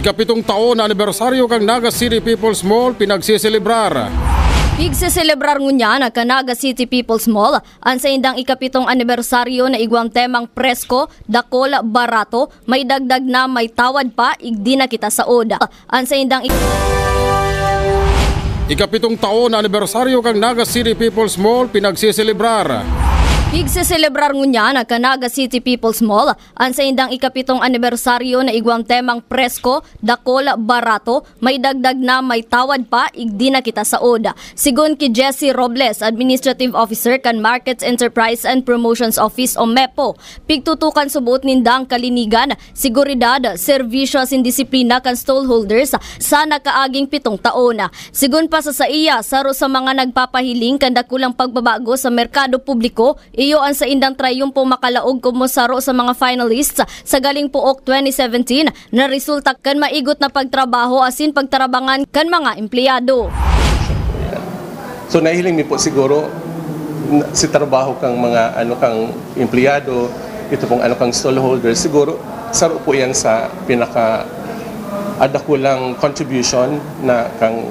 Ikapitong taon na anibersaryo kang Naga City People's Mall pinagsiselebrar. Pigseselebrar ngunya na Naga City People's Mall ang sa indang ikapitong anibersaryo na igwang temang presko, dakol, barato, may dagdag na may tawad pa, igdi na kita sa oda. Ang sa indang Ikapitong taon na anibersaryo kang Naga City People's Mall pinagsiselebrar. Pigseselebrar ngunya na Naga City People's Mall ang sa indang ikapitong anibersaryo na igwang temang presko, dakol, barato, may dagdag na may tawad pa, igdi na kita sa oda. Sigun ki Jesse Robles, Administrative Officer kan Markets Enterprise and Promotions Office o MEPO, pigtutukan subot nindang kalinigan, seguridad, serbisyo sin disiplina kan stallholders sa nakaaging 7 taon. Sigun pa sa iya, saro sa mga nagpapahiling kan dakulang pagbabago sa merkado publiko, iyo ang sa indang trayumpo makalaog kumusaro sa mga finalists sa galing puok 2017 na resulta kan maigot na pagtrabaho asin pagtarabangan kan mga empleyado. So nahiling mi po siguro si trabaho kang mga kang empleyado, ito pong kang stallholder, siguro saro po yan sa pinaka adakulang contribution na kang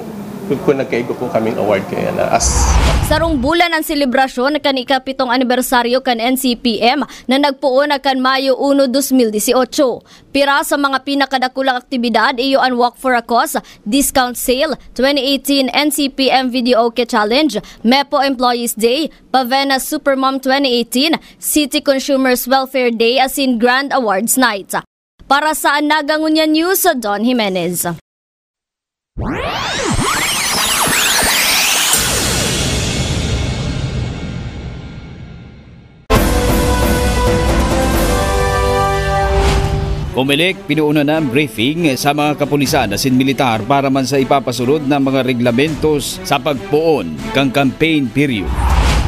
kung nagkaigo po kaming award kaya na as. Sarong bulan ang selebrasyon kan ikapitong anibersaryo kan NCPM na nagpuon kan Mayo 1, 2018. Pira sa mga pinakadakulang aktibidad iyo ang Walk for a Cause, Discount Sale, 2018 NCPM Videoke Challenge, MEPO Employees Day, Pavena Supermom 2018, City Consumers Welfare Day asin Grand Awards Night. Para sa Naga Ngunya News, Don Jimenez. Pumilik, pinuuna na ang briefing sa mga kapulisan asin militar para man sa ipapasunod ng mga reglamentos sa pagpuon kang campaign period.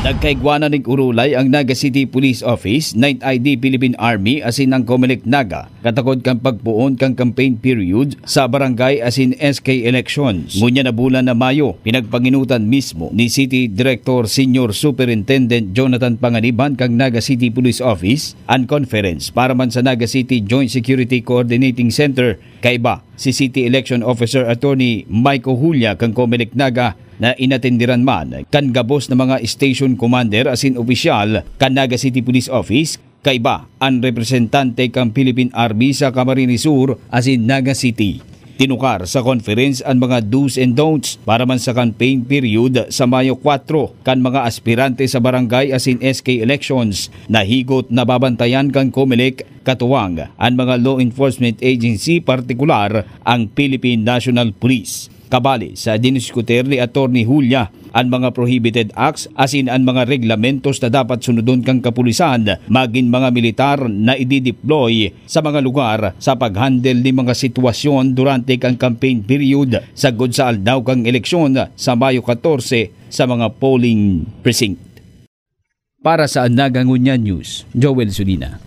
Nagkaigwana ng urulay ang Naga City Police Office, 9th ID Philippine Army asin ang Comelec Naga, katakod kang pagpuon kang campaign period sa barangay asin SK elections. Ngunya na bulan na Mayo, pinagpanginutan mismo ni City Director Senior Superintendent Jonathan Panganiban kang Naga City Police Office ang conference para man sa Naga City Joint Security Coordinating Center. Kaiba si City Election Officer Attorney Michael Julia kang Comelec Naga na inatendiran man kan gabos na mga station commander asin opisyal kan Naga City Police Office, kaiba ang representante kang Philippine Army sa Camarines Sur asin Naga City. Tinukar sa conference ang mga do's and don'ts para man sa campaign period sa Mayo 4 kan mga aspirante sa barangay asin SK elections na higot na babantayan kang Comelec katuwang ang mga law enforcement agency, partikular ang Philippine National Police. Kabali sa diniskuter ni Attorney Julia ang mga prohibited acts asin ang mga reglamentos na dapat sunodon kang kapulisan maging mga militar na i-deploy sa mga lugar sa paghandle ni mga sitwasyon durante kang campaign period sagod sa aldaw kang eleksyon sa Mayo 14 sa mga polling precinct. Para sa Naga Ngunya News, Joel Sulina.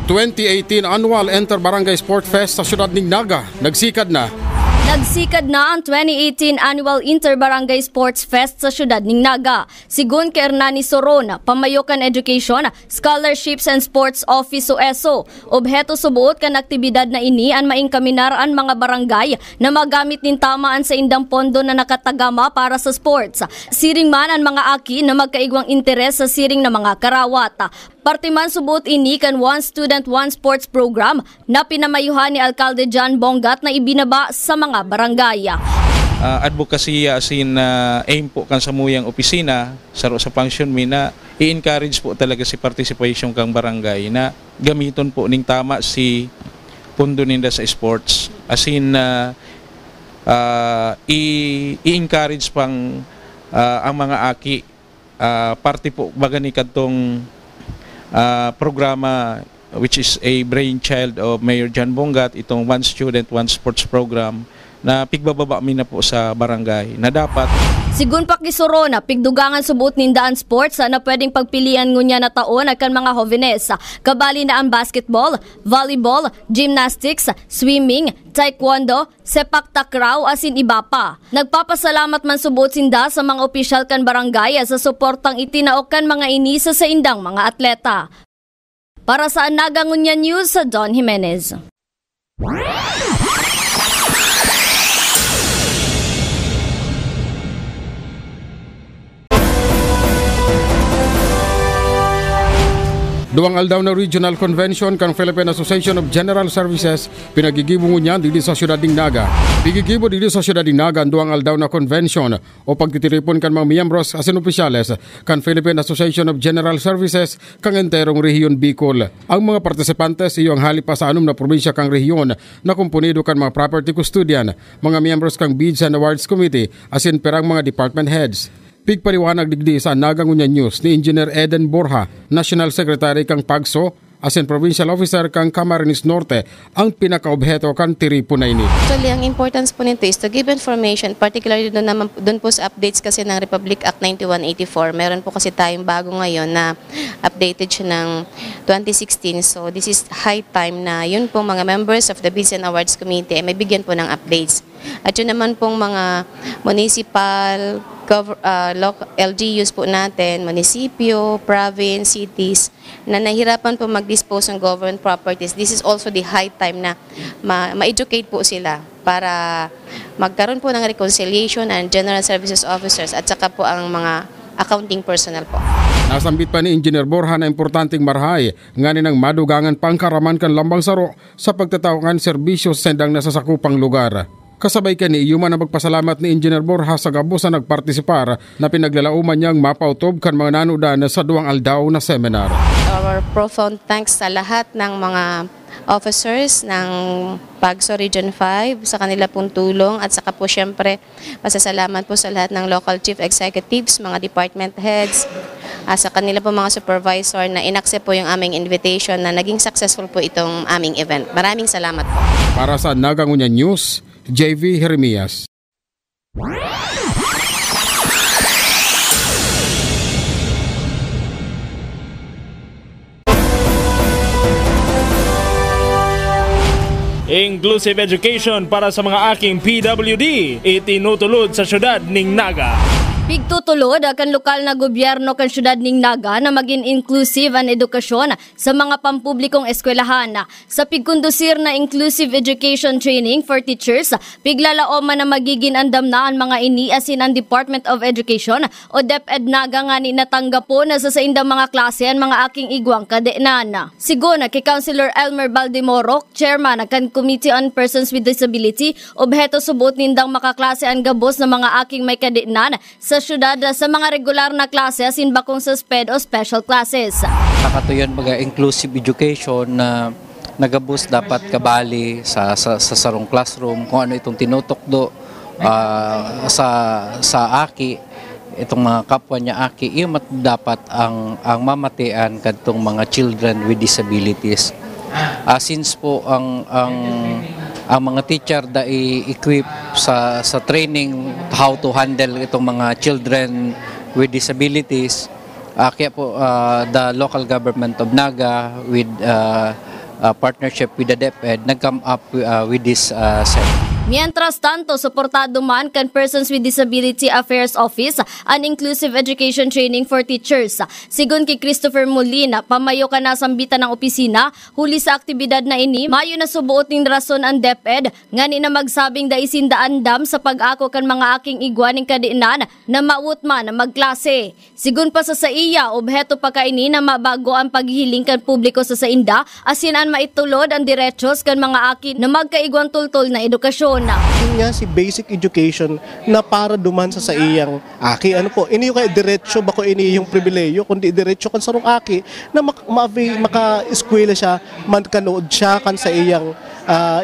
2018 Annual Inter-Barangay Sport Fest sa siyudad ng Naga, nagsikad na. Nagsikad na ang 2018 Annual Inter-Barangay Sports Fest sa siyudad ng Naga. Sigun kay Hernani Soron, Pamayokan Education, Scholarships and Sports Office o ESO. Obheto subuot kan aktibidad na ini ang maingkaminar ang mga barangay na magamit nin tamaan sa indang pondo na nakatagama para sa sports. Siring man ang mga aki na magkaigwang interes sa siring na mga karawat. Partiman subot ini kan One Student One Sports Program na pinamayuhan ni Alcalde John Bongat na ibinaba sa mga barangay. Advocacy asin aim po kan sa muyang opisina sa function mi na i-encourage po talaga si participation kang barangay na gamiton po ning tama si pundo ninda sa sports asin i-encourage pang ang mga aki parte po baga ni kadtong programa which is a brainchild of Mayor John Bongat, itong One Student, One Sports program na pigbababa mi na po sa barangay na dapat Sigun pa kisuro na pigdugangan subuot nindaan sports na pwedeng pagpilian ngunya na taon akan mga hovenes. Kabali na ang basketball, volleyball, gymnastics, swimming, taekwondo, sepak takraw asin iba pa. Nagpapasalamat man subuot sinda sa mga opisyal kan barangay sa suportang itinaokan mga inisa sa indang mga atleta. Para sa Naga Ngunya News, sa Don Jimenez. Duwang aldaw na regional convention kan Philippine Association of General Services pinagigibo niya dito sa siyudad ng Naga. Pigigibo dito sa siyudad ng Naga ang duwang aldaw na convention o pagtitiripon kan mga miyembros asin opisyales kan Philippine Association of General Services kang enterong rehiyon Bicol. Ang mga partisipantes iyo ang halipa sa anum na probinsya kang rehiyon na kumpunido kan mga property custodian, mga miyembros kang Bids and Awards Committee asin perang mga department heads. Pigpaliwanag digdi sa Naga Ngunya News ni Engineer Eden Borja, National Secretary kang PAGSO, asin Provincial Officer kang Camarines Norte, ang pinakaobheto kan tiripon na ini. Actually, ang importance po nito is to give information, particularly doon po sa updates kasi ng Republic Act 9184. Meron po kasi tayong bago ngayon na updated siya ng 2016. So this is high time na yun po mga members of the Bids and Awards Committee may bigyan po ng updates. At yun naman pong mga municipal, LGUs po natin, munisipyo, province, cities, na nahihirapan po mag-dispose ng government properties. This is also the high time na ma-educate po sila para magkaroon po ng reconciliation and general services officers at saka po ang mga accounting personnel po. Nasambit pa ni Engineer Borja na importanteng marhay nganin ang madugangan pangkaraman kan lambang saro sa pagtatawangan serbisyo sa sendang nasasakupang lugar. Kasabay kani yuman ang magpasalamat ni Engineer Borja sa gabos na nagpartisipar na pinaglalauman niyang mapautob kan mga nanudan sa duwang aldaw na seminar. Our profound thanks sa lahat ng mga officers ng PAGSO Region 5 sa kanila pong tulong at saka po syempre pasasalamat po sa lahat ng local chief executives, mga department heads, sa kanila po mga supervisor na inaccept po yung aming invitation na naging successful po itong aming event. Maraming salamat po. Para sa Naga Ngunya News, JV Jeremias. Inclusive education para sa mga aking PWD itinutulod sa syudad ning Naga. Pigtutulod akan lokal na gobyerno kan syudad ning Naga na maging inclusive ang edukasyon sa mga pampublikong eskwelahan. Sa pigkondusir na inclusive education training for teachers, piglalaoman na magiging andam na ang mga ini asin ang Department of Education o DepEd Naga nga ni natanggapon na sa indang mga klase ang mga aking igwang kadenan. Siguna kay Councilor Elmer Baldemoro, chairman kan Committee on Persons with Disability, obheto subot nindang makaklase ang gabos na mga aking may kadenan sa syudad sa mga regular na klase asin bakong sa SPED o special classes. Nakatuyon mga inclusive education na nagabus dapat kabali sa sarong classroom kung ano itong tinutokdo sa aki itong mga kapwa niya aki iyo dapat ang mamatian kadtong mga children with disabilities. Since po ang mga teacher da i-equip sa training how to handle itong mga children with disabilities, kaya po the local government of Naga with partnership with the DepEd nag-come up with this set. Mientras tanto, suportado man kan Persons with Disability Affairs Office ang Inclusive Education Training for Teachers. Sigun kay Christopher Molina, pamayo ka na sambitan ng opisina, huli sa aktibidad na ini, mayo na subuot ning rason ang DepEd, ngani na magsabing da isindaandam sa pag-ako kan mga aking igwaning kadiinan na maut man na magklase. Sigun pa sa iya, obheto pa ka ini na mabago ang paghihiling kan publiko sa inda, asin an maitulod ang diretsos kan mga akin na magkaigwang tultol na edukasyon. Yun nga si basic education na para duman sa iyang aki. Ano po, ini yung kay diretso bako ini yung pribileyo kundi diretso kan sarong aki na maka-eskwela siya, magkanood siya kan sa iyang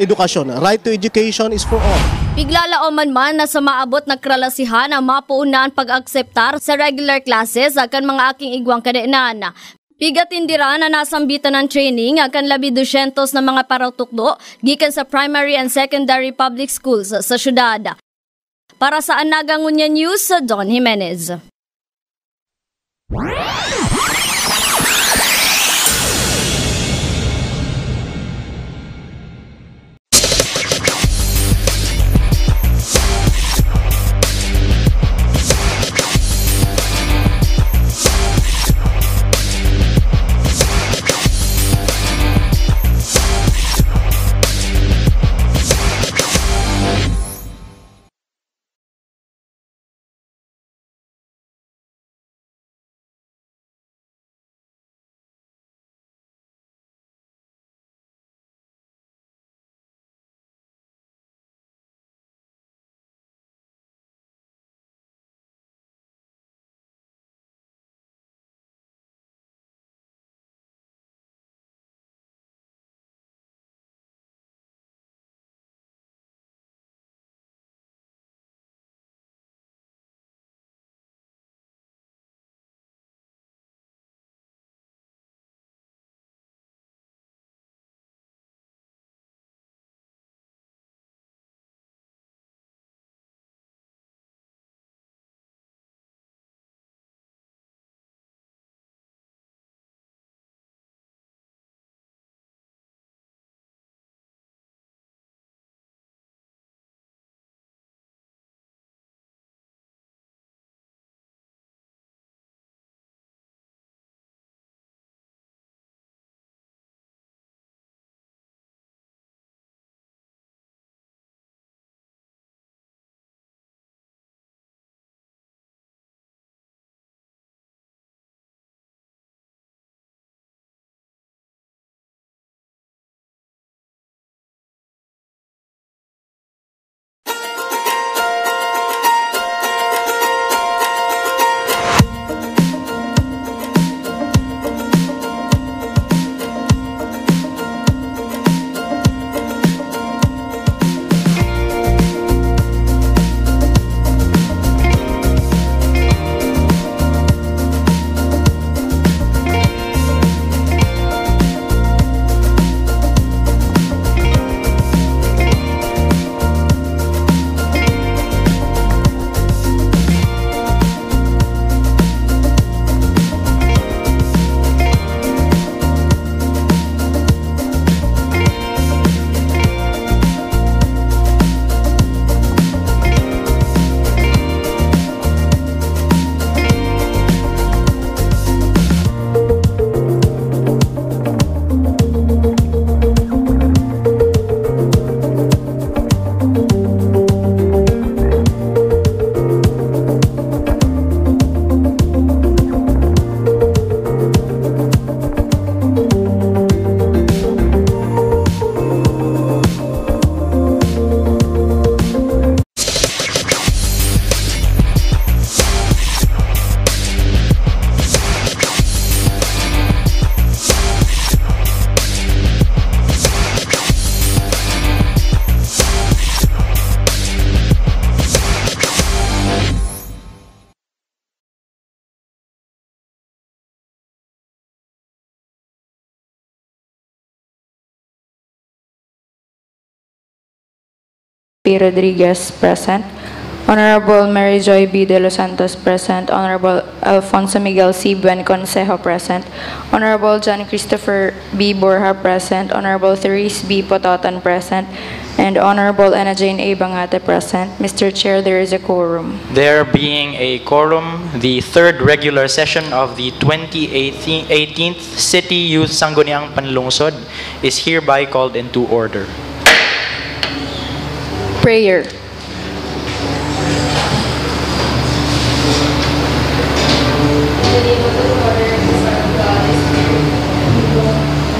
edukasyon. Right to education is for all. Piglalaoman man na sa maabot na kralasihan ang mapuunaan pag-akseptar sa regular classes akan mga aking igwang kadenan. Pigatindira na nasambitan ng training akan 200 na mga parautukdo gikan sa primary and secondary public schools sa syudad. Para sa Naga Ngunya News, Don Jimenez. P. Rodriguez, present. Honorable Mary Joy B. De Los Santos, present. Honorable Alfonso Miguel C. Buen Consejo, present. Honorable John Christopher B. Borja, present. Honorable Therese B. Pototan, present. And Honorable Anna Jane A. Bangate, present. Mr. Chair, there is a quorum. There being a quorum, the third regular session of the 2018th City Youth Sangguniang Panlungsod is hereby called into order. Prayer.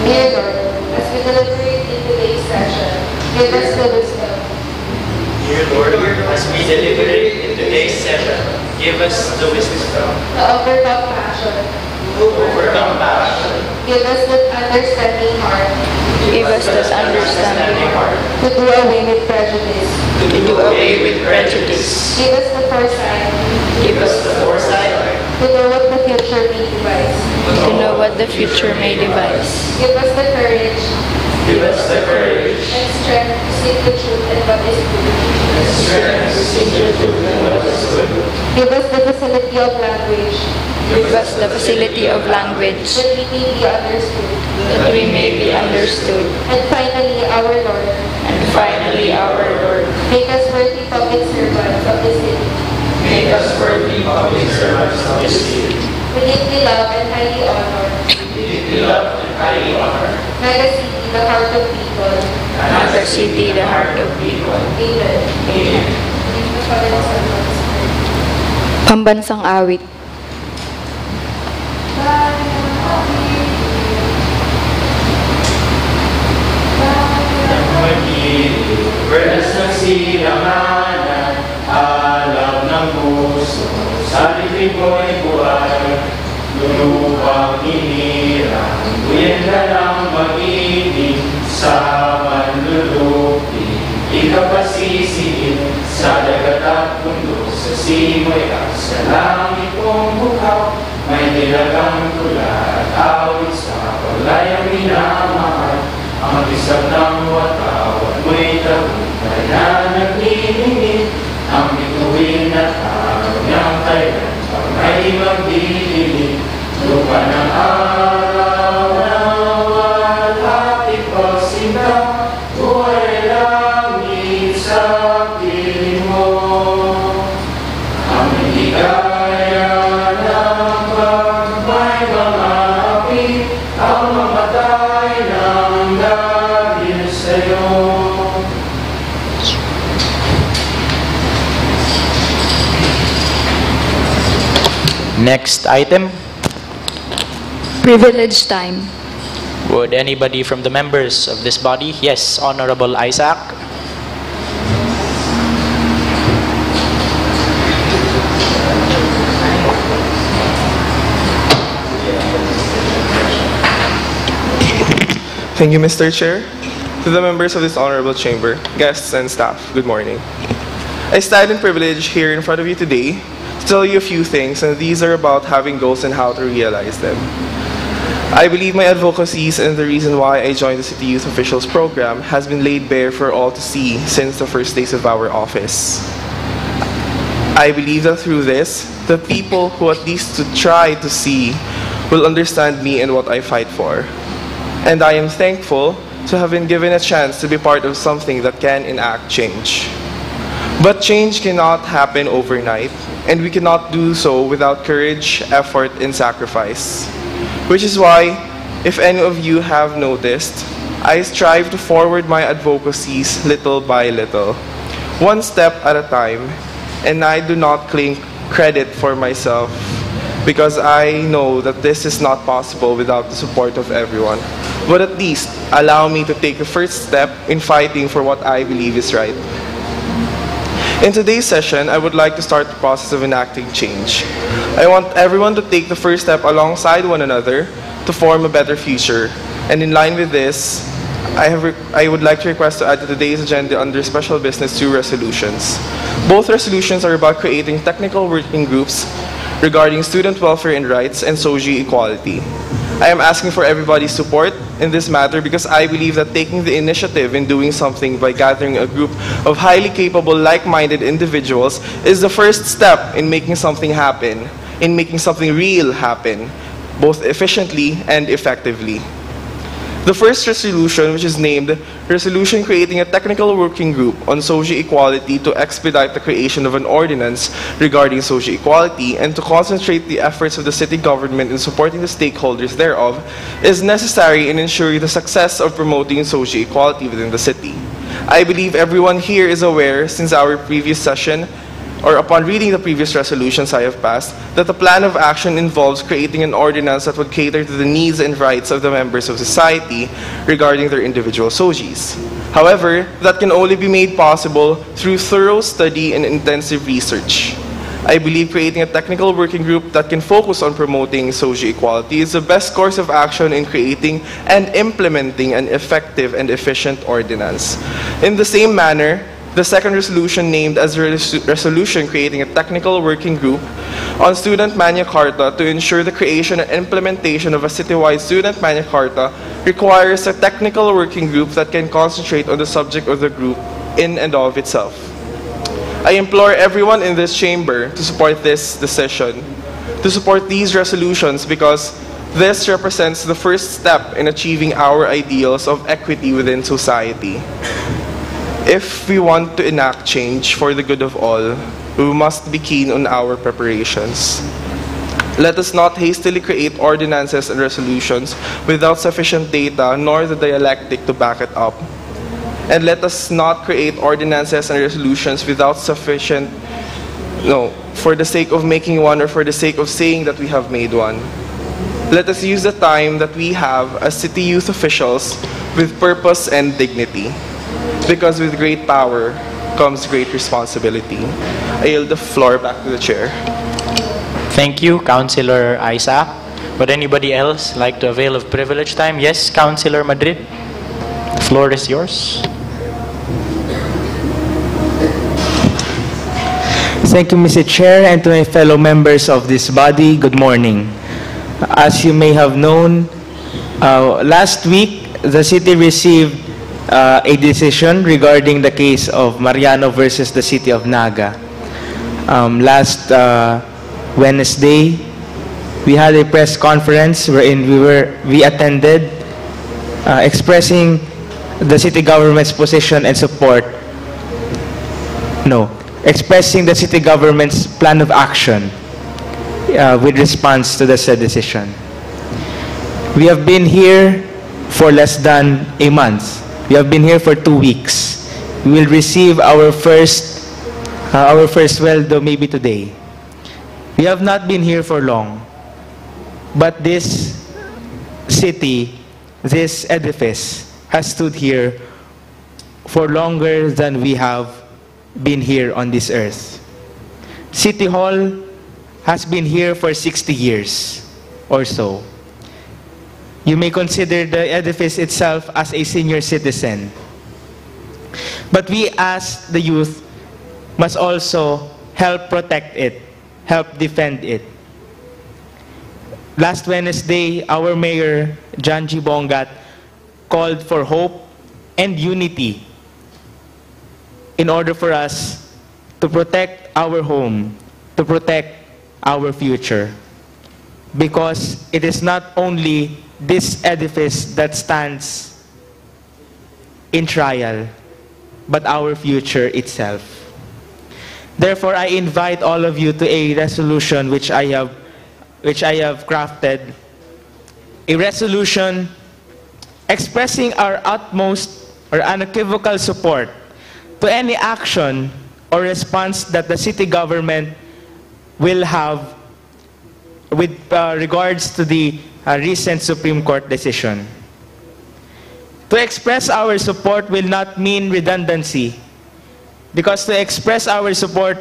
Dear Lord, as we deliberate in today's session, give us the wisdom. Dear Lord, as we deliberate in today's session, give us the wisdom To overcome passion. to overcome passion, Give us the understanding heart. Give us this understanding heart To do away with prejudice. to do away with prejudice. Give us the foresight. Give us the foresight to know what the future may devise. To know what the future may devise. Give us the courage. Give us the courage. And strength to seek the truth and what is good. And strength to seek the truth and what is good. Give us the facility of language. Give us the facility of language. That we may be understood. That we may be understood. And finally, our Lord. And finally, our Lord. Make us worthy public servants of the city. Make us worthy public servants of the city. We deeply love and highly honor. We love and highly honor. Naga City, the heart of people. Naga City, the heart of people. Amen. Amen. Pambansang awit. Vernas ng silanganan, alam ng puso, sa lilig mo'y buhay, lulubang hinirang, buyan ka ng mag-ibig, sa manlulupi, ikapasisiin, sa dagat at mundo, sa simoy at sa langit kong bukaw, may nilagang tula at awit sa paglayang minamahal, ang isang ng watawan mo'y tagumpay na naglilingit, ang bituin at araw niyang kailan pag may magdidilig, lupa ng araw na walang ipagsinta, buhay langit sa piling mo. Ang ligaya ng pagmay mga api, ang mamatay ng dahil sa'yo. Next item. Privilege time. Would anybody from the members of this body? Yes, Honorable Isaac. Thank you, Mr. Chair. To the members of this honorable chamber, guests and staff, good morning. I stand in privilege here in front of you today to tell you a few things, and these are about having goals and how to realize them. I believe my advocacies and the reason why I joined the City Youth Officials Program has been laid bare for all to see since the first days of our office. I believe that through this, the people who at least to try to see will understand me and what I fight for. And I am thankful to have been given a chance to be part of something that can enact change. But change cannot happen overnight, and we cannot do so without courage, effort, and sacrifice. Which is why, if any of you have noticed, I strive to forward my advocacies little by little, one step at a time, and I do not claim credit for myself because I know that this is not possible without the support of everyone. But at least, allow me to take the first step in fighting for what I believe is right. In today's session, I would like to start the process of enacting change. I want everyone to take the first step alongside one another to form a better future. And in line with this, I would like to request to add to today's agenda under special business 2 resolutions. Both resolutions are about creating technical working groups regarding student welfare and rights and socio-equality. I am asking for everybody's support in this matter because I believe that taking the initiative in doing something by gathering a group of highly capable, like-minded individuals is the first step in making something happen, in making something real happen, both efficiently and effectively. The first resolution, which is named Resolution Creating a Technical Working Group on Socio-Equality to expedite the creation of an ordinance regarding socio-equality and to concentrate the efforts of the city government in supporting the stakeholders thereof, is necessary in ensuring the success of promoting socio-equality within the city. I believe everyone here is aware, since our previous session, or upon reading the previous resolutions I have passed, that the plan of action involves creating an ordinance that would cater to the needs and rights of the members of society regarding their individual SOGIs. However, that can only be made possible through thorough study and intensive research. I believe creating a technical working group that can focus on promoting socio-equality is the best course of action in creating and implementing an effective and efficient ordinance. In the same manner, The second resolution named as a resolution creating a technical working group on Student Magna Carta to ensure the creation and implementation of a citywide Student Magna Carta requires a technical working group that can concentrate on the subject of the group in and of itself. I implore everyone in this chamber to support this decision, to support these resolutions, because this represents the first step in achieving our ideals of equity within society. If we want to enact change for the good of all, we must be keen on our preparations. Let us not hastily create ordinances and resolutions without sufficient data nor the dialectic to back it up. And let us not create ordinances and resolutions without sufficient, for the sake of making one or for the sake of saying that we have made one. Let us use the time that we have as city youth officials with purpose and dignity. Because with great power comes great responsibility. I yield the floor back to the chair. Thank you, Councilor Isaac. Would anybody else like to avail of privilege time? Yes, Councilor Madrid. The floor is yours. Thank you, Mr. Chair, and to my fellow members of this body, good morning. As you may have known, last week, the city received a decision regarding the case of Mariano versus the City of Naga. Last Wednesday, we had a press conference wherein we attended, expressing the city government's position and support. Expressing the city government's plan of action with response to the said decision. We have been here for less than a month. We have been here for 2 weeks. We will receive our first weldo maybe today. We have not been here for long, but this city, this edifice, has stood here for longer than we have been here on this earth. City Hall has been here for 60 years or so. You may consider the edifice itself as a senior citizen. But we as the youth must also help protect it, help defend it. Last Wednesday, our Mayor, John G. Bongat, called for hope and unity in order for us to protect our home, to protect our future. Because it is not only this edifice that stands in trial, but our future itself. Therefore, I invite all of you to a resolution which I have crafted, a resolution expressing our utmost or unequivocal support to any action or response that the city government will have with regards to the recent Supreme Court decision. To express our support will not mean redundancy, because to express our support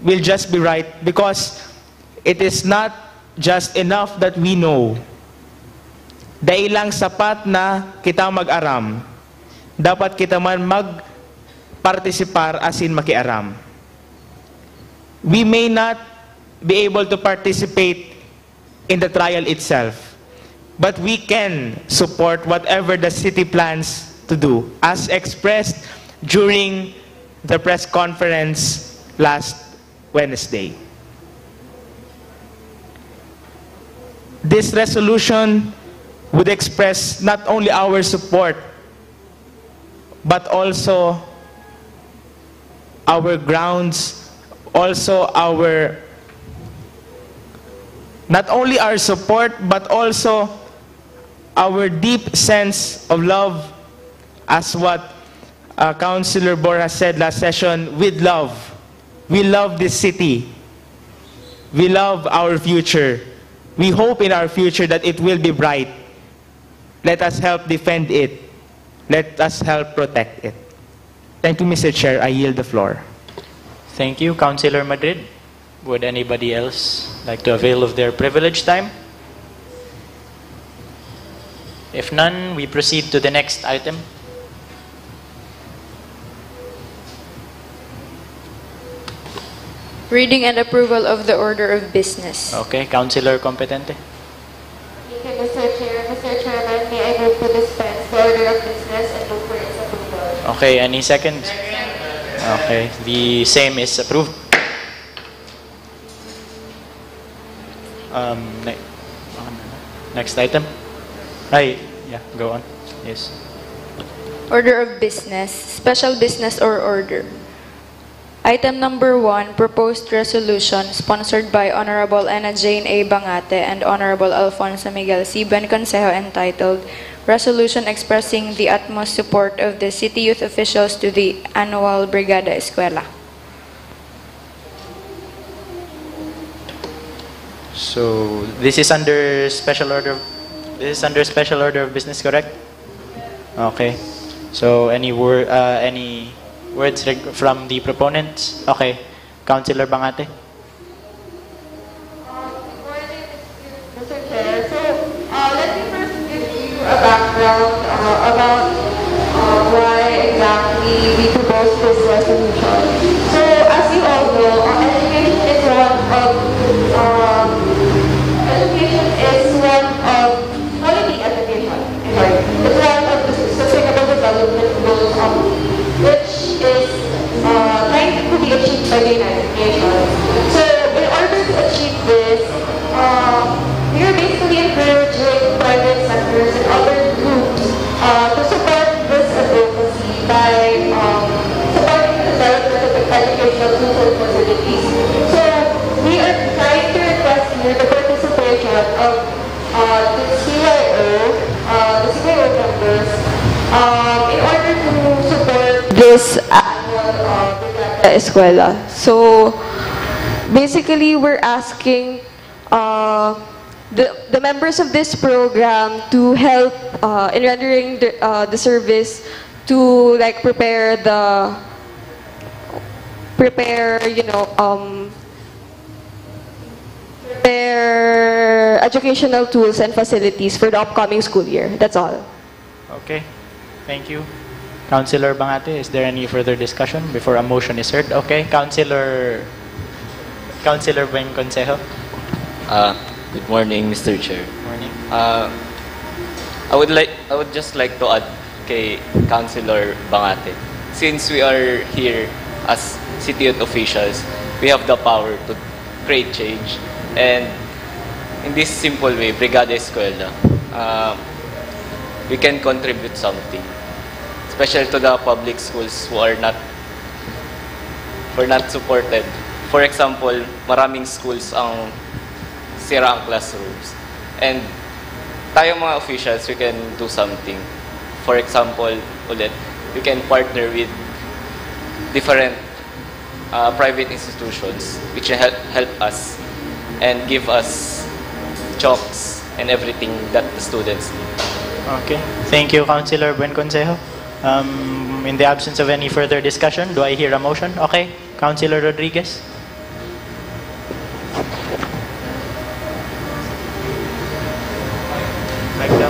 will just be right, because it is not just enough that we know. Dahil lang sapat na kita mag-aram, dapat kita man mag-participar as in makiaram. We may not be able to participate in the trial itself, but we can support whatever the city plans to do, as expressed during the press conference last Wednesday. This resolution would express not only our support, but also our grounds, also not only our support, but also our deep sense of love, as what Councilor Bora said last session, with love. We love this city. We love our future. We hope in our future that it will be bright. Let us help defend it. Let us help protect it. Thank you, Mr. Chair. I yield the floor. Thank you, Councilor Madrid. Would anybody else like to avail of their privilege time? If none, we proceed to the next item. Reading and approval of the order of business. Okay, Councilor Competente. Thank you, Mr. Chair. Mr. Chairman, may I move to dispense the order of business and move for its approval. Okay, any seconds? Okay, the same is approved. Ne- next item. Ay, yeah, go on. Yes. Order of business. Special business or order. Item number 1, proposed resolution sponsored by Honorable Ana Jane A. Bangate and Honorable Alfonso Miguel C. Consejo entitled Resolution expressing the utmost support of the city youth officials to the annual Brigada Eskwela. So this is under special order. This is under special order of business, correct? Okay. So any words from the proponents? Okay. Councilor Bangate. Mr. Chair, so let me first give you a background about why exactly we proposed this resolution. So as you all know, education is quality education. It's one of the sustainable development goals, which is trying to be achieved by the United Nations. So in order to achieve this, we are basically encouraging private sectors and other groups to support this advocacy by supporting the development of educational tools and facilities. So we are trying to request here the participation of the CIO members in order to support this annual eskwela. So basically, we're asking the members of this program to help in rendering the service to like prepare educational tools and facilities for the upcoming school year. That's all. Okay. Thank you. Councilor Bangate, is there any further discussion before a motion is heard? Okay. Councilor Consejo. Good morning, Mr. Chair. Morning. I would just like to add kay Councilor Bangate. Since we are here as city youth officials, we have the power to create change. And in this simple way, Brigada Eskwela, we can contribute something, especially to the public schools who are not supported. For example, maraming schools ang sira ang classrooms. And tayo mga officials, we can do something. For example, ulit, we can partner with different private institutions which help us and give us chalks and everything that the students need. Okay. Thank you, Councilor Consejo. In the absence of any further discussion, do I hear a motion? Okay. Councilor Rodriguez.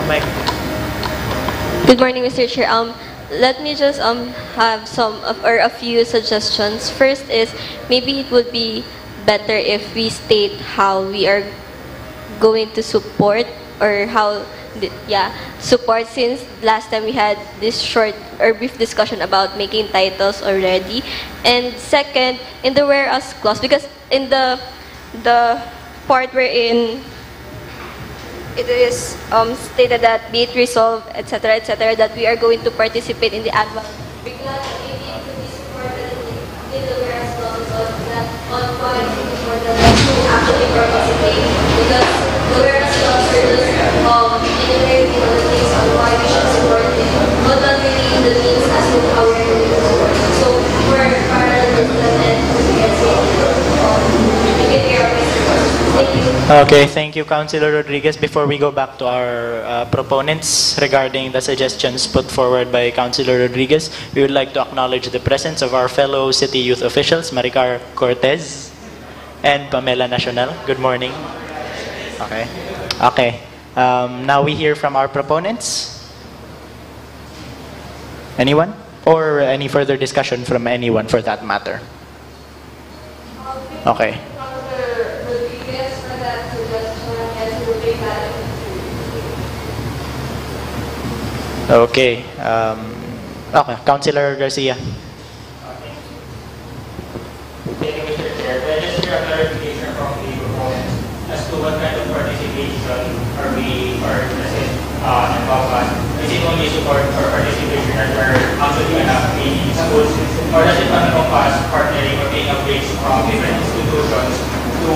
Mike. Good morning, Mr. Chair. Let me just have a few suggestions. First is maybe it would be better if we state how we are going to support or support, since last time we had this short or brief discussion about making titles already. And second, in the whereas clause, because in the part wherein it is stated that be it resolved, etc., that we are going to participate in the annual because it needs to be supported in the whereas clause on why it is important to actually participate, because the whereas clause are just enumerating the things on why we should support it, but not really the means as to how we are going to support it. So we're parallel to that and we can say we can hear our message. Thank you. Okay, thank you, Councilor Rodriguez. Before we go back to our proponents regarding the suggestions put forward by Councilor Rodriguez, we would like to acknowledge the presence of our fellow city youth officials, Maricar Cortez and Pamela Nacional. Good morning. Okay. Okay. Now we hear from our proponents. Anyone? Or any further discussion from anyone for that matter? Okay. Okay. Okay, Councilor Garcia. Thank you, Mr. Chair. Just a clarification from the proponents as to what kind of participation are we encompass. Is it only support for participation that are actually enough in schools, or does it encompass partnering or being a bridge from different institutions to,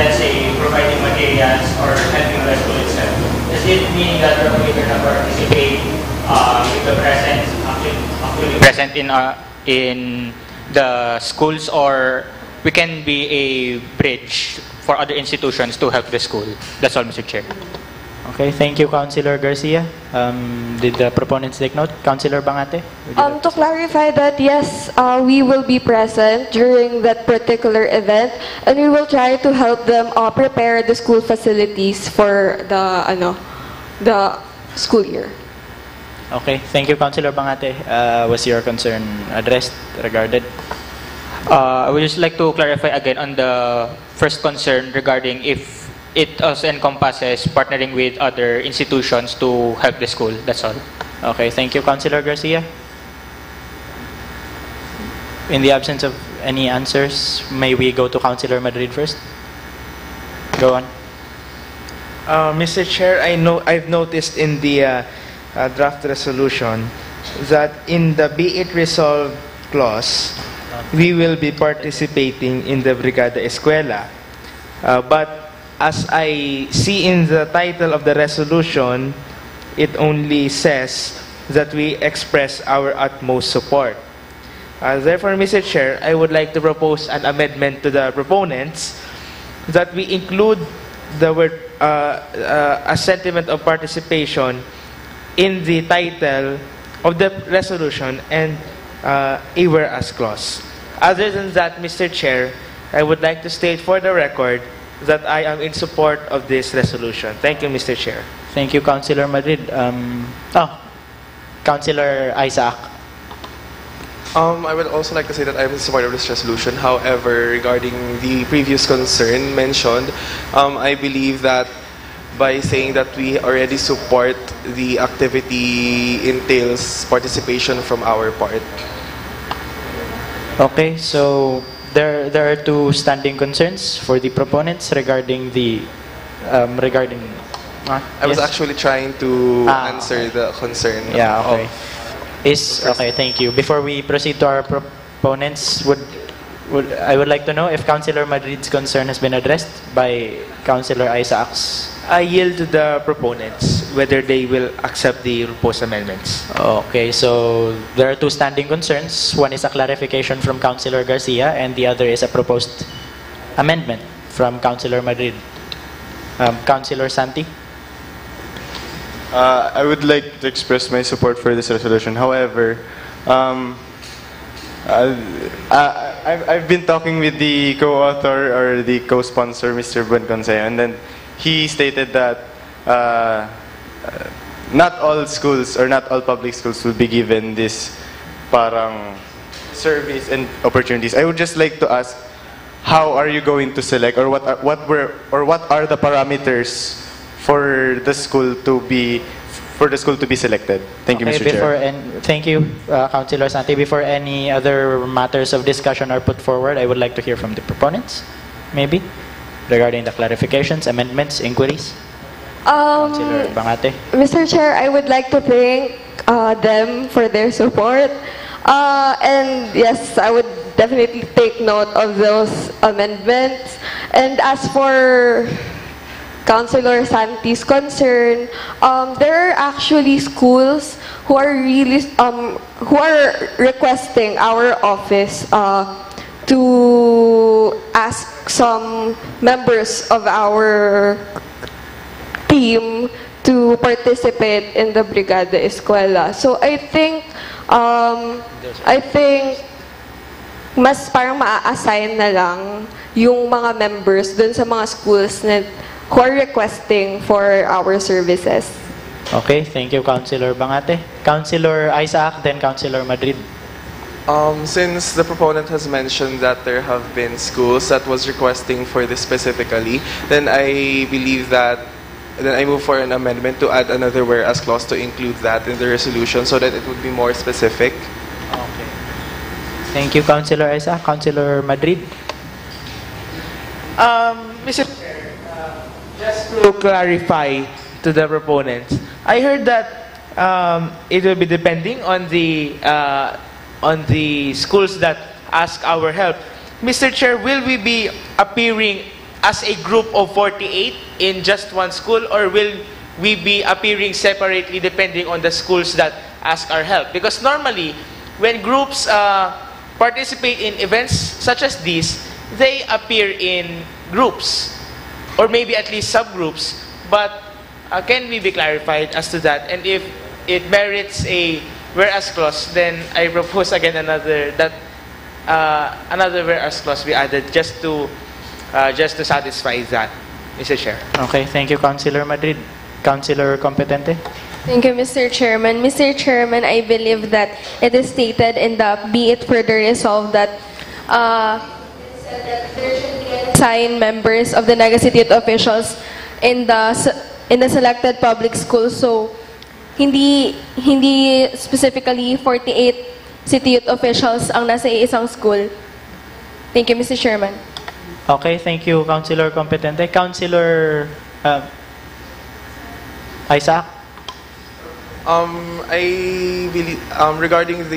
let's say, providing materials or helping the school itself? Does it mean that we're only going to participate with the presence, actually present in the schools, or we can be a bridge for other institutions to help the school? That's all, Mr. Chair. Okay, thank you, Councilor Garcia. Did the proponents take note? Councilor Bangate? To clarify that, yes, we will be present during that particular event, and we will try to help them prepare the school facilities for the school year. Okay, thank you, Councilor Bangate. Was your concern addressed, regarded? I would just like to clarify again on the first concern regarding if it also encompasses partnering with other institutions to help the school. That's all. Okay, thank you, Councilor Garcia. In the absence of any answers, may we go to Councilor Madrid first? Go on. Mr. Chair, I've noticed in the draft resolution that in the be it resolved clause, we will be participating in the Brigada Escuela. But as I see in the title of the resolution, it only says that we express our utmost support. Therefore, Mr. Chair, I would like to propose an amendment to the proponents that we include the word a sentiment of participation in the title of the resolution and a whereas clause. Other than that, Mr. Chair, I would like to state for the record that I am in support of this resolution. Thank you, Mr. Chair. Thank you, Councilor Madrid. Councilor Isaac. I would also like to say that I'm in support of this resolution. However, regarding the previous concern mentioned, I believe that by saying that we already support the activity entails participation from our part. Okay, so there are two standing concerns for the proponents regarding the I was actually trying to answer the concern. Yeah, okay. Okay, thank you. Before we proceed to our proponents, I would like to know if Councilor Madrid's concern has been addressed by Councilor Isaacs. I yield to the proponents whether they will accept the proposed amendments. Okay, so there are two standing concerns. One is a clarification from Councilor Garcia, and the other is a proposed amendment from Councilor Madrid. Councilor Santi? I would like to express my support for this resolution. However, I've been talking with the co-author or the co-sponsor, Mr. Buenconseo, and then he stated that not all schools or not all public schools will be given this parang service and opportunities. I would just like to ask, how are you going to select, or what are the parameters for the school to be selected? Thank you, Mr. Chair. Thank you, Councilor Santi. Before any other matters of discussion are put forward, I would like to hear from the proponents, maybe, regarding the clarifications, amendments, inquiries. Councilor Bangate. Mr. Chair, I would like to thank them for their support. And yes, I would definitely take note of those amendments. And as for Councilor Santi's concern, there are actually schools who are really who are requesting our office to ask some members of our team to participate in the Brigada Escuela. So I think mas parang maa-assign na lang yung mga members dun sa mga schools na who are requesting for our services. Okay, thank you, Councilor Bangate. Councilor Isaac, then Councilor Madrid. Since the proponent has mentioned that there have been schools that was requesting for this specifically, then I believe that then I move for an amendment to add another whereas clause to include that in the resolution so that it would be more specific. Okay. Thank you, Councilor Isa. Councilor Madrid. Mr. Chair, just to clarify to the proponents, I heard that it will be depending on the schools that ask our help. Mr. Chair, will we be appearing as a group of 48 in just one school, or will we be appearing separately depending on the schools that ask our help? Because normally, when groups participate in events such as these, they appear in groups, or maybe at least subgroups. But can we be clarified as to that? And if it merits a whereas clause, then I propose again another whereas clause be added just to satisfy that, Mr. Chair. Okay, thank you, Councilor Madrid. Councilor Competente. Thank you, Mr. Chairman. Mr. Chairman, I believe that it is stated in the be it further resolved that there should be assigned members of the Naga City Youth officials in the selected public schools. So hindi specifically 48 city youth officials ang nasa isang school. Thank you, Mr. Chairman. Okay, thank you, Councilor Competente. Councilor Isaac. I believe regarding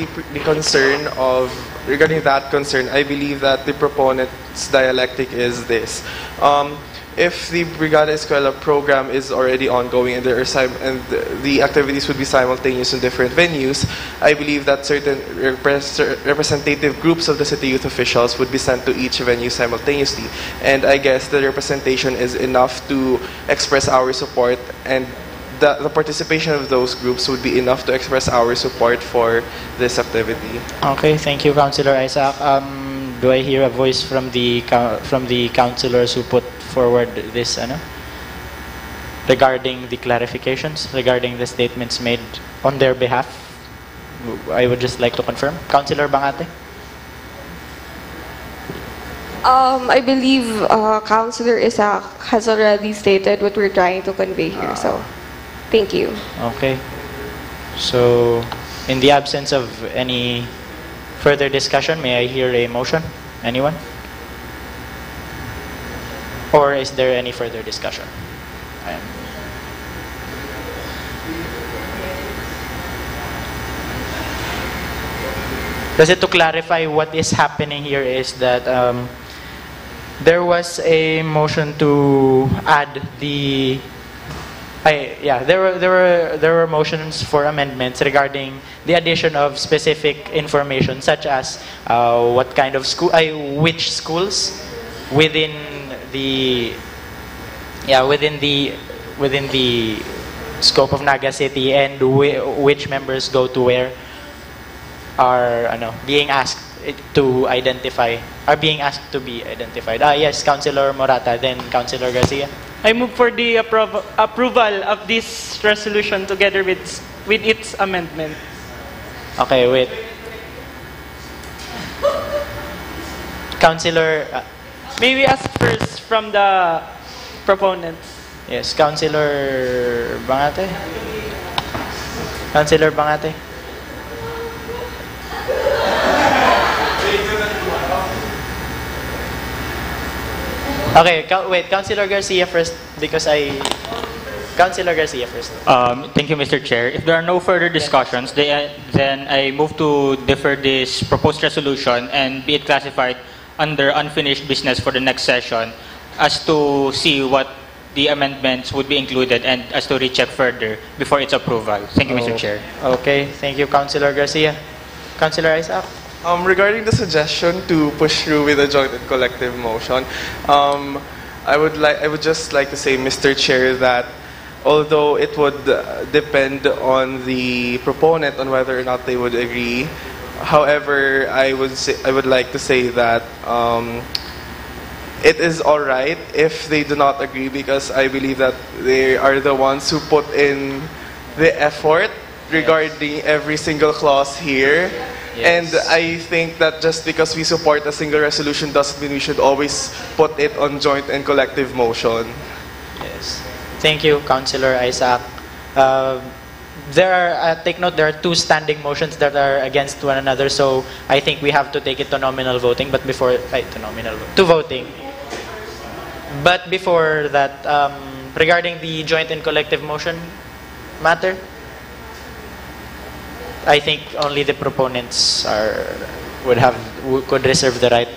that concern, I believe that the proponent's dialectic is this: if the Brigada Escuela program is already ongoing and the activities would be simultaneous in different venues, I believe that certain representative groups of the city youth officials would be sent to each venue simultaneously. And I guess the representation is enough to express our support, and the participation of those groups would be enough to express our support for this activity. Okay, thank you, Councilor Isaac. Do I hear a voice from the councilors who put forward this regarding the clarifications, regarding the statements made on their behalf? I would just like to confirm. Councilor Bangate. I believe Councilor Isaac has already stated what we're trying to convey here. So, thank you. Okay. So, in the absence of any further discussion, may I hear a motion? Anyone? Or is there any further discussion? Just to clarify, what is happening here is that there was a motion to add the there were motions for amendments regarding the addition of specific information, such as what kind of school, which schools within the scope of Naga City, and which members go to where are being asked to identify, are being asked to be identified. Yes, Councilor Morata, then Councilor Garcia. I move for the approval of this resolution together with its amendment. Okay, wait. Councilor... May we ask first from the proponents? Yes, Councilor Bangate. Councilor Bangate. Okay, wait, Councilor Garcia first, because Councilor Garcia first. Thank you, Mr. Chair. If there are no further discussions, then I move to defer this proposed resolution and be it classified under unfinished business for the next session, as to see what the amendments would be included and as to recheck further before its approval. Thank you, Mr. Chair. Okay, thank you, Councilor Garcia. Councilor Isaac. Regarding the suggestion to push through with a joint and collective motion, I would just like to say, Mr. Chair, that although it would depend on the proponent on whether or not they would agree, however, I would like to say that it is all right if they do not agree, because I believe that they are the ones who put in the effort regarding every single clause here. And I think that just because we support a single resolution doesn't mean we should always put it on joint and collective motion. Yes. Thank you, Councilor Isaac. There are, take note, there are two standing motions that are against one another, so I think we have to take it to nominal voting, but before, to voting. But before that, regarding the joint and collective motion matter, I think only the proponents could reserve the right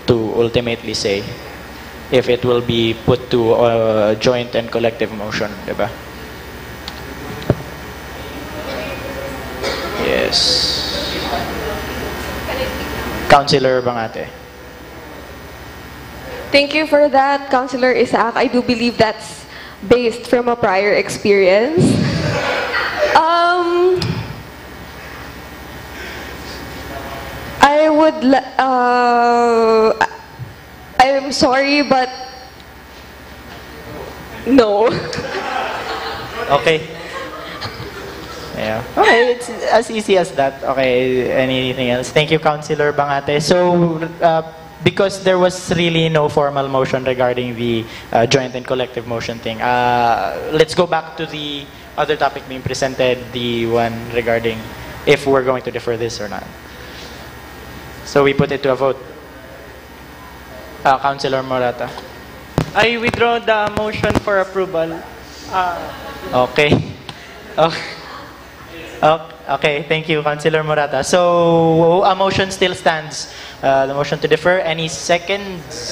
to ultimately say if it will be put to a joint and collective motion, diba? Yes. Councilor Bangate. Thank you for that, Councilor Isaac. I do believe that's based from a prior experience. I'm sorry, but no. Okay. Yeah. Okay, it's as easy as that. Okay, anything else? Thank you, Councilor Bangate. So, because there was really no formal motion regarding the joint and collective motion thing, let's go back to the other topic being presented, the one regarding if we're going to defer this or not. So we put it to a vote. Councilor Morata. I withdraw the motion for approval. Okay. Okay, thank you, Councilor Morata. So, a motion still stands. The motion to defer. Any seconds?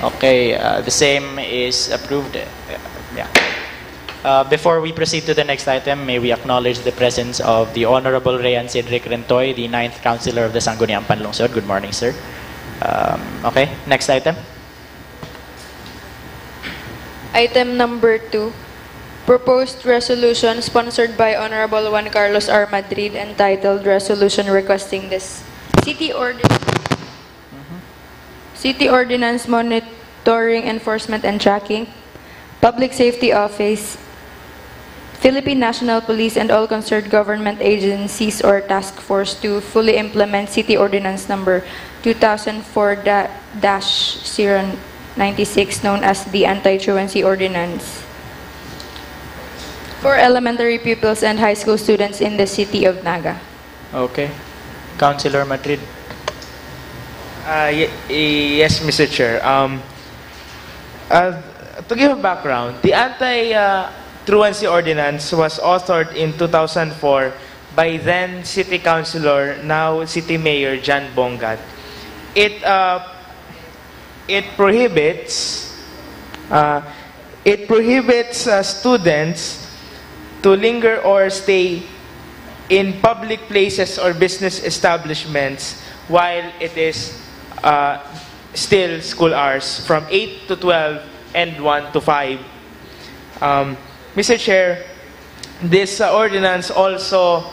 Okay, the same is approved. Yeah. Before we proceed to the next item, may we acknowledge the presence of the Honorable Rayan Cedric Rentoy, the 9th Councilor of the Sangguniang Panlungsod. Good morning, sir. Okay, next item. Item number 2. Proposed resolution sponsored by Honorable Juan Carlos R. Madrid entitled Resolution Requesting this City Ordinance Monitoring, Enforcement and Tracking, Public Safety Office, Philippine National Police and all concerned government agencies or task force to fully implement City Ordinance number 2004-096 known as the Anti-Truancy Ordinance for elementary pupils and high school students in the city of Naga. Okay. Councilor Madrid. Yes, Mr. Chair. To give a background, the Anti-Truancy Ordinance was authored in 2004 by then City Councilor, now City Mayor Jan Bongat. It prohibits students to linger or stay in public places or business establishments while it is still school hours from 8 to 12 and 1 to 5. Mr. Chair, this ordinance also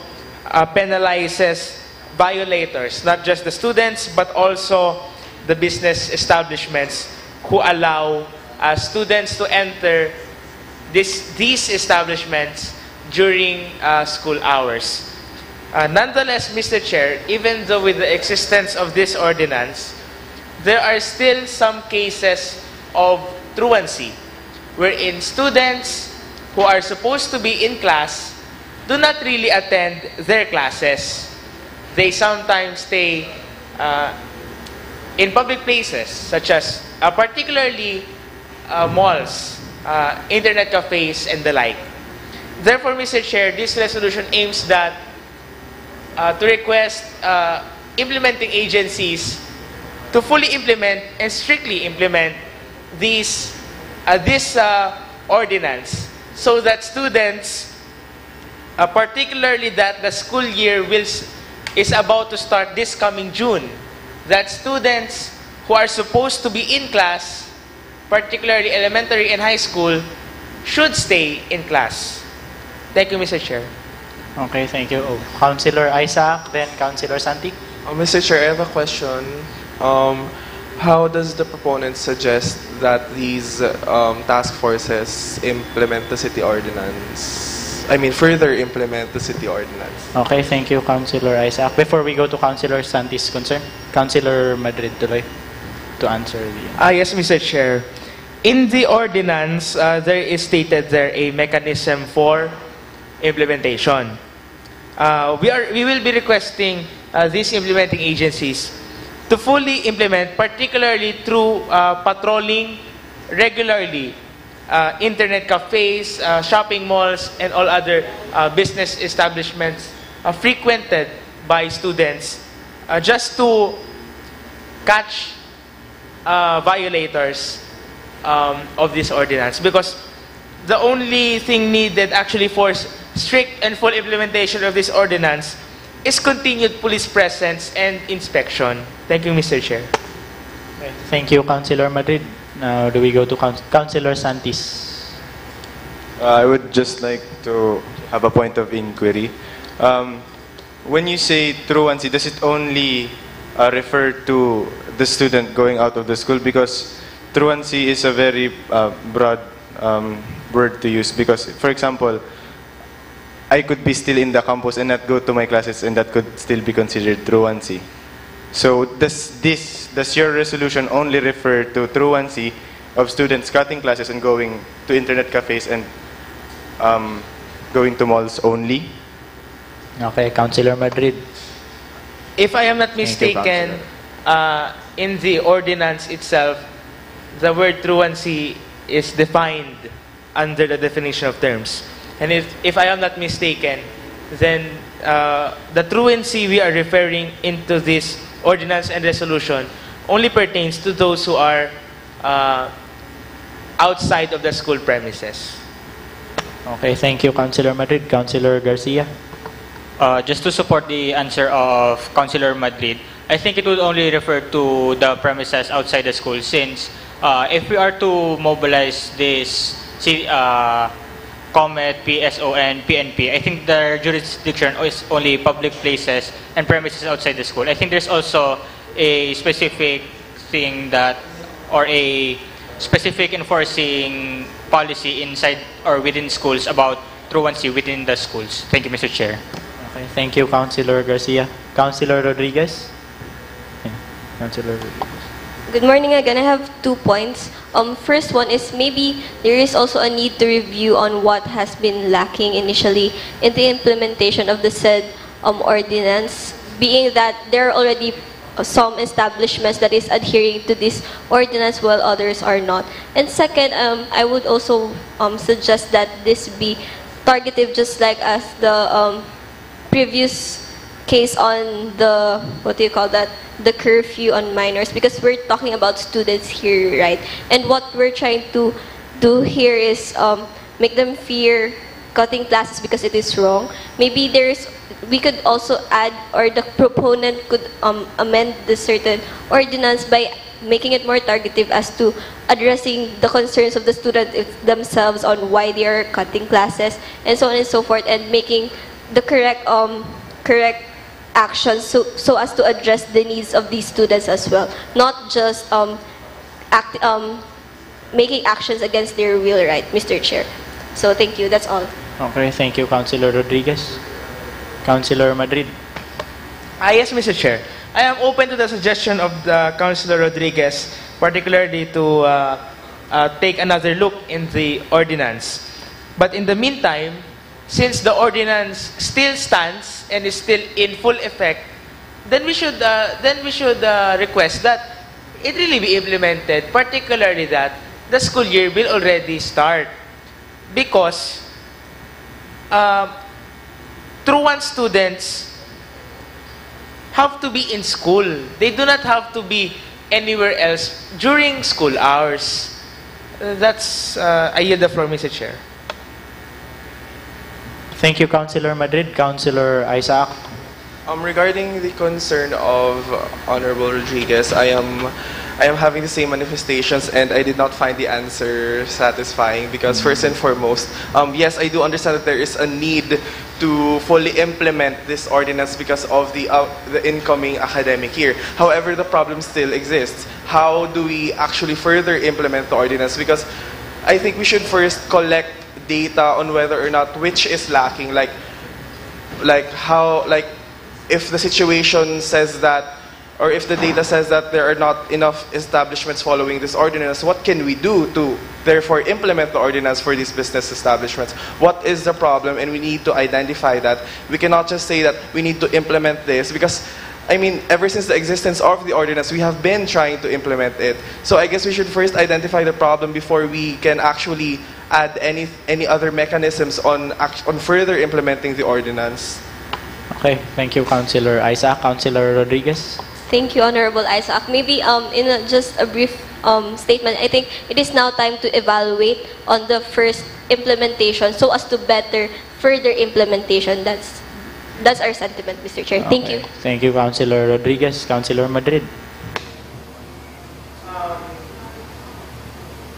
penalizes violators, not just the students but also the business establishments who allow students to enter these establishments during school hours. Nonetheless, Mr. Chair, even though with the existence of this ordinance, there are still some cases of truancy, wherein students who are supposed to be in class do not really attend their classes. They sometimes stay in public places, such as particularly malls, internet cafes, and the like. Therefore, Mr. Chair, this resolution aims that to request implementing agencies to fully implement and strictly implement this ordinance so that students, particularly that the school year is about to start this coming June, that students who are supposed to be in class, particularly elementary and high school, should stay in class. Thank you, Mr. Chair. Okay, thank you. Councilor Isaac, then Councilor Santi. Mr. Chair, I have a question. How does the proponent suggest that these task forces implement the city ordinance? further implement the city ordinance. Okay, thank you, Councilor Isaac. Before we go to Councilor Santis' concern, Councilor Madrid tuloy to answer the... Yes, Mr. Chair. In the ordinance, there is stated there a mechanism for implementation. We will be requesting these implementing agencies to fully implement, particularly through patrolling regularly internet cafes, shopping malls, and all other business establishments frequented by students, just to catch violators of this ordinance. Because the only thing needed actually for strict and full implementation of this ordinance is continued police presence and inspection. Thank you, Mr. Chair. Okay, thank you, Councilor Madrid. Now, do we go to Councilor Santis? I would just like to have a point of inquiry. When you say truancy, does it only refer to the student going out of the school? Because truancy is a very broad word to use. Because, for example, I could be still in the campus and not go to my classes, and that could still be considered truancy. So does your resolution only refer to truancy of students cutting classes and going to internet cafes and going to malls only? Okay, Councilor Madrid. If I am not mistaken, in the ordinance itself, the word truancy is defined under the definition of terms. And if I am not mistaken, then the truancy we are referring into this ordinance and resolution only pertains to those who are outside of the school premises. Okay, thank you, Councilor Madrid. Councilor Garcia? Just to support the answer of Councilor Madrid, I think it would only refer to the premises outside the school, since if we are to mobilize this COMET, PSO, and PNP, I think their jurisdiction is only public places and premises outside the school. I think there's also a specific thing that, or a specific enforcing policy inside or within schools about truancy within the schools. Thank you, Mr. Chair. Okay, thank you, Councilor Garcia. Councilor Rodriguez? Okay, Councilor Rodriguez. Good morning again. I have 2 points. First one is maybe there is also a need to review on what has been lacking initially in the implementation of the said ordinance, being that there are already some establishments that is adhering to this ordinance while others are not. And second, I would also suggest that this be targeted just like as the previous case on the, what do you call that, the curfew on minors, because we're talking about students here, right? And what we're trying to do here is make them fear cutting classes because it is wrong. Maybe we could also add, or the proponent could amend the certain ordinance by making it more targeted as to addressing the concerns of the student themselves on why they are cutting classes and so on and so forth, and making the correct actions so as to address the needs of these students as well, not just making actions against their will, right, Mr. Chair? So thank you, that's all. Okay, thank you, Councilor Rodriguez. Councilor Madrid? Yes, Mr. Chair. I am open to the suggestion of the Councilor Rodriguez, particularly to take another look in the ordinance. But in the meantime, since the ordinance still stands and is still in full effect, then we should request that it really be implemented, particularly that the school year will already start, because truant students have to be in school. They do not have to be anywhere else during school hours. I yield the floor, Mr. Chair. Thank you, Councilor Madrid. Councilor Isaac? Regarding the concern of Honorable Rodriguez, I am having the same manifestations, and I did not find the answer satisfying, because first and foremost, yes, I do understand that there is a need to fully implement this ordinance because of the incoming academic year. However, the problem still exists. How do we actually further implement the ordinance? Because I think we should first collect data on whether or not which is lacking, like how, like if the situation says that, or if the data says that there are not enough establishments following this ordinance, what can we do to therefore implement the ordinance for these business establishments? What is the problem? And we need to identify that. We cannot just say that we need to implement this, because I mean, ever since the existence of the ordinance, we have been trying to implement it. So I guess we should first identify the problem before we can actually add any other mechanisms on further implementing the ordinance. Okay, thank you, Councilor Isaac. Councilor Rodriguez. Thank you, Honorable Isaac. Maybe just a brief statement, I think it is now time to evaluate on the first implementation so as to better further implementation. That's our sentiment, Mr. Chair. Thank you. Thank you, Councilor Rodriguez. Councilor Madrid.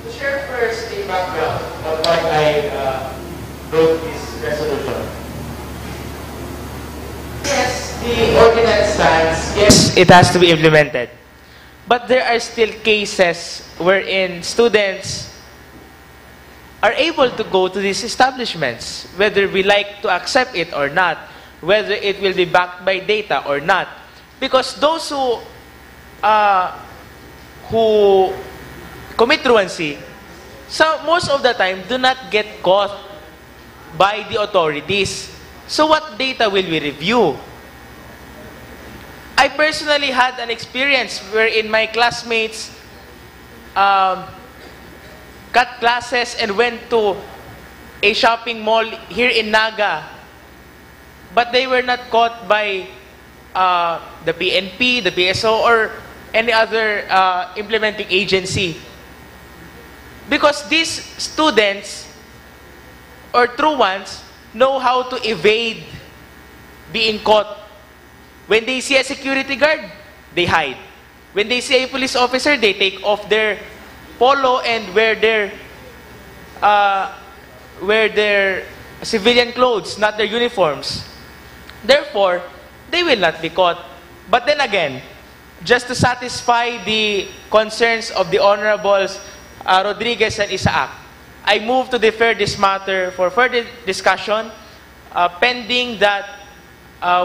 To share first a background of why I wrote this resolution. Yes, the ordinance stands. Yes, it has to be implemented. But there are still cases wherein students are able to go to these establishments, whether we like to accept it or not, whether it will be backed by data or not. Because those who commit truancy, most of the time do not get caught by the authorities. So what data will we review? I personally had an experience wherein my classmates cut classes and went to a shopping mall here in Naga, but they were not caught by the PNP, the PSO, or any other implementing agency. Because these students or truants know how to evade being caught. When they see a security guard, they hide. When they see a police officer, they take off their polo and wear their civilian clothes, not their uniforms. Therefore, they will not be caught. But then again, just to satisfy the concerns of the Honorables Rodriguez and Isaac, I move to defer this matter for further discussion, pending that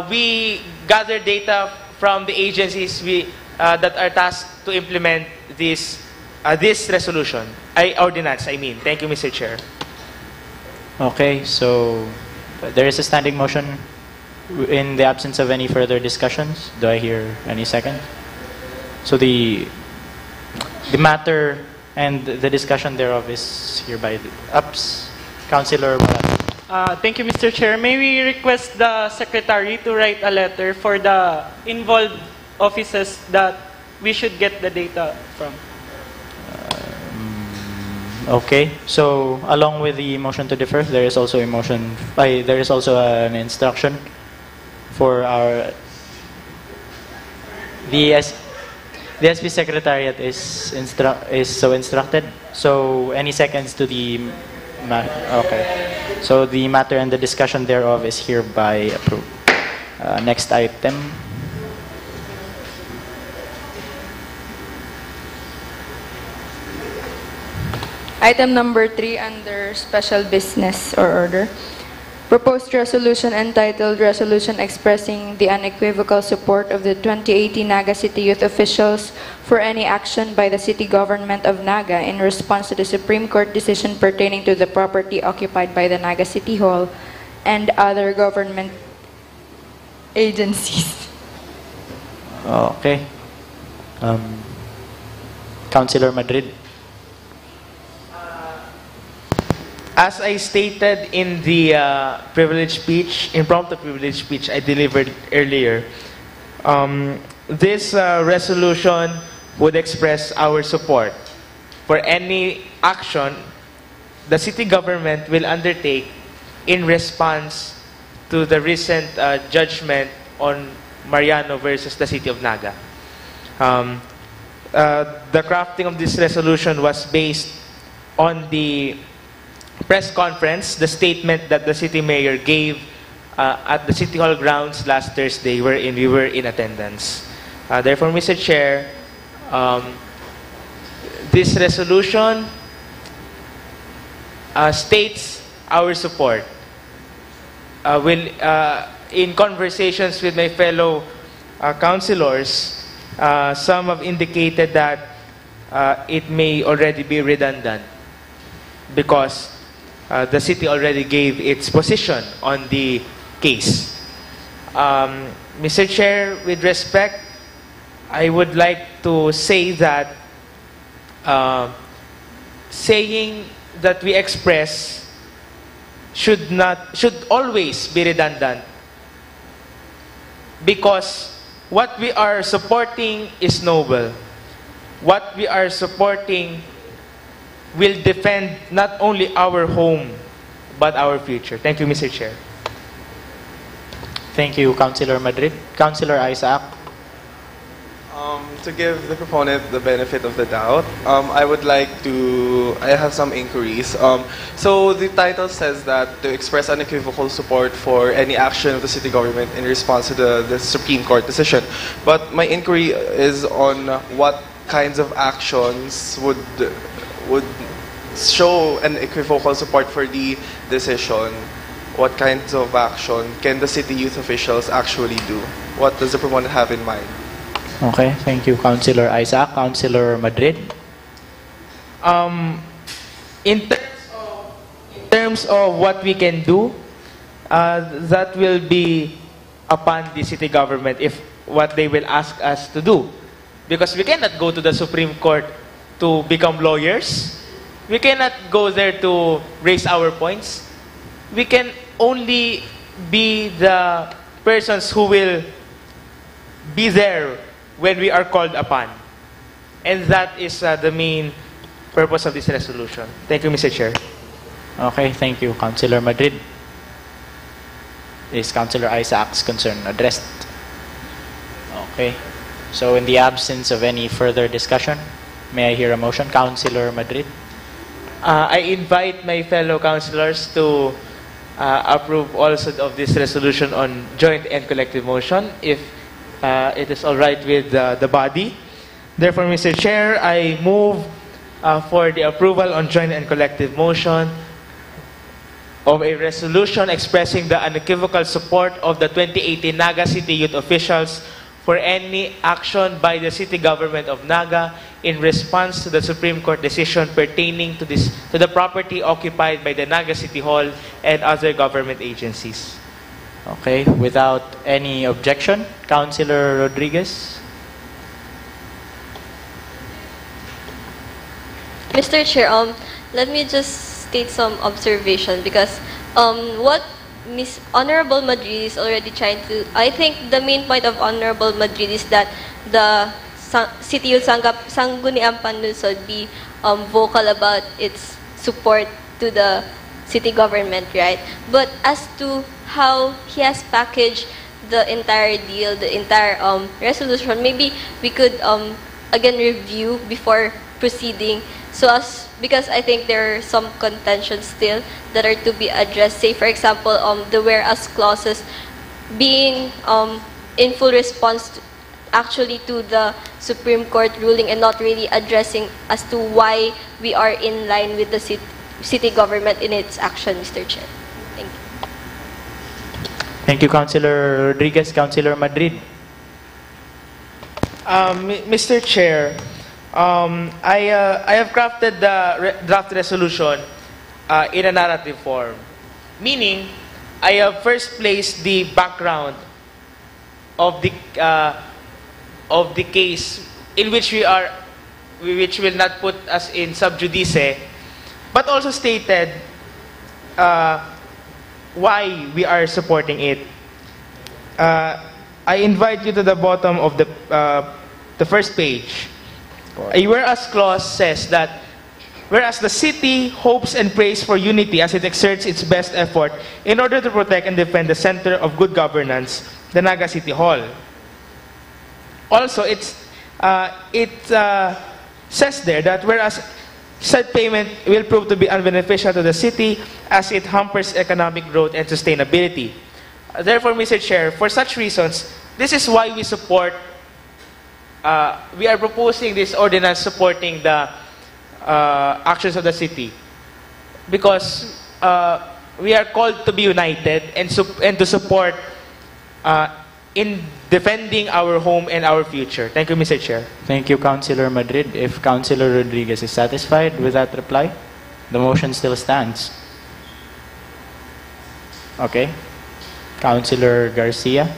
we gather data from the agencies that are tasked to implement this resolution. Ordinance, I mean. Thank you, Mr. Chair. Okay, so there is a standing motion. In the absence of any further discussions, do I hear any second? So the matter and the discussion thereof is hereby ups. Councilor Morales. Thank you, Mr. Chair. May we request the Secretary to write a letter for the involved offices that we should get the data from? Okay, so along with the motion to defer, there is also a motion. There is also an instruction for the SP Secretariat is so instructed. So any seconds to the okay. So the matter and the discussion thereof is hereby approved. Next item. Item number 3 under special business or order. Proposed resolution entitled Resolution Expressing the Unequivocal Support of the 2018 Naga City Youth Officials for any action by the City Government of Naga in response to the Supreme Court decision pertaining to the property occupied by the Naga City Hall and other government agencies. Okay. Councilor Madrid. As I stated in the impromptu privilege speech I delivered earlier, this resolution would express our support for any action the city government will undertake in response to the recent judgment on Mariano versus the City of Naga. The crafting of this resolution was based on the press conference, the statement that the city mayor gave at the City Hall grounds last Thursday, wherein we were in attendance. Therefore, Mr. Chair, this resolution states our support. In conversations with my fellow councilors, some have indicated that it may already be redundant because the city already gave its position on the case. Mr. Chair, with respect, I would like to say that saying that we express should always be redundant, because what we are supporting is noble. What we are supporting will defend not only our home but our future. Thank you, Mr. Chair. Thank you, Councilor Madrid. Councilor Isaac. To give the proponent the benefit of the doubt, I have some inquiries. So the title says that to express unequivocal support for any action of the city government in response to the Supreme Court decision. But my inquiry is on what kinds of actions would show an equivocal support for the decision. What kinds of action can the city youth officials actually do? What does the proponent have in mind? Okay, thank you, Councilor Isaac. Councilor Madrid. In terms of what we can do, that will be upon the city government if what they will ask us to do. Because we cannot go to the Supreme Court to become lawyers. We cannot go there to raise our points. We can only be the persons who will be there when we are called upon. And that is the main purpose of this resolution. Thank you, Mr. Chair. Okay, thank you, Councilor Madrid. Is Councilor Isaac's concern addressed? Okay. So in the absence of any further discussion, may I hear a motion? Councilor Madrid. I invite my fellow councilors to approve also of this resolution on joint and collective motion, if it is all right with the body. Therefore, Mr. Chair, I move for the approval on joint and collective motion of a resolution expressing the unequivocal support of the 2018 Naga City Youth officials for any action by the City Government of Naga in response to the Supreme Court decision pertaining to the property occupied by the Naga City Hall and other government agencies. Okay, without any objection, Councilor Rodriguez. Mr. Chair, let me just state some observation, because what Honorable Madrid is already trying to, I think the main point of Honorable Madrid is that the City Youth Sangguniang Panlungsod be vocal about its support to the city government, right? But as to how he has packaged the entire deal, the entire resolution, maybe we could again review before proceeding, because I think there are some contentions still that are to be addressed. Say, for example, the whereas clauses being in full response to the Supreme Court ruling and not really addressing as to why we are in line with the city government in its action, Mr. Chair. Thank you. Thank you, Councilor Rodriguez. Councilor Madrid. Mr. Chair, I have crafted the draft resolution in a narrative form, meaning I have first placed the background of the case in which which will not put us in sub judice, but also stated why we are supporting it. I invite you to the bottom of the first page. A whereas clause says that whereas the city hopes and prays for unity as it exerts its best effort in order to protect and defend the center of good governance, the Naga City Hall. Also, it says there that whereas said payment will prove to be unbeneficial to the city as it hampers economic growth and sustainability. Therefore, Mr. Chair, for such reasons, this is why we support. We are proposing this ordinance supporting the actions of the city, because we are called to be united and to support in defending our home and our future. Thank you, Mr. Chair. Thank you, Councilor Madrid. If Councilor Rodriguez is satisfied with that reply, the motion still stands. Okay. Councilor Garcia.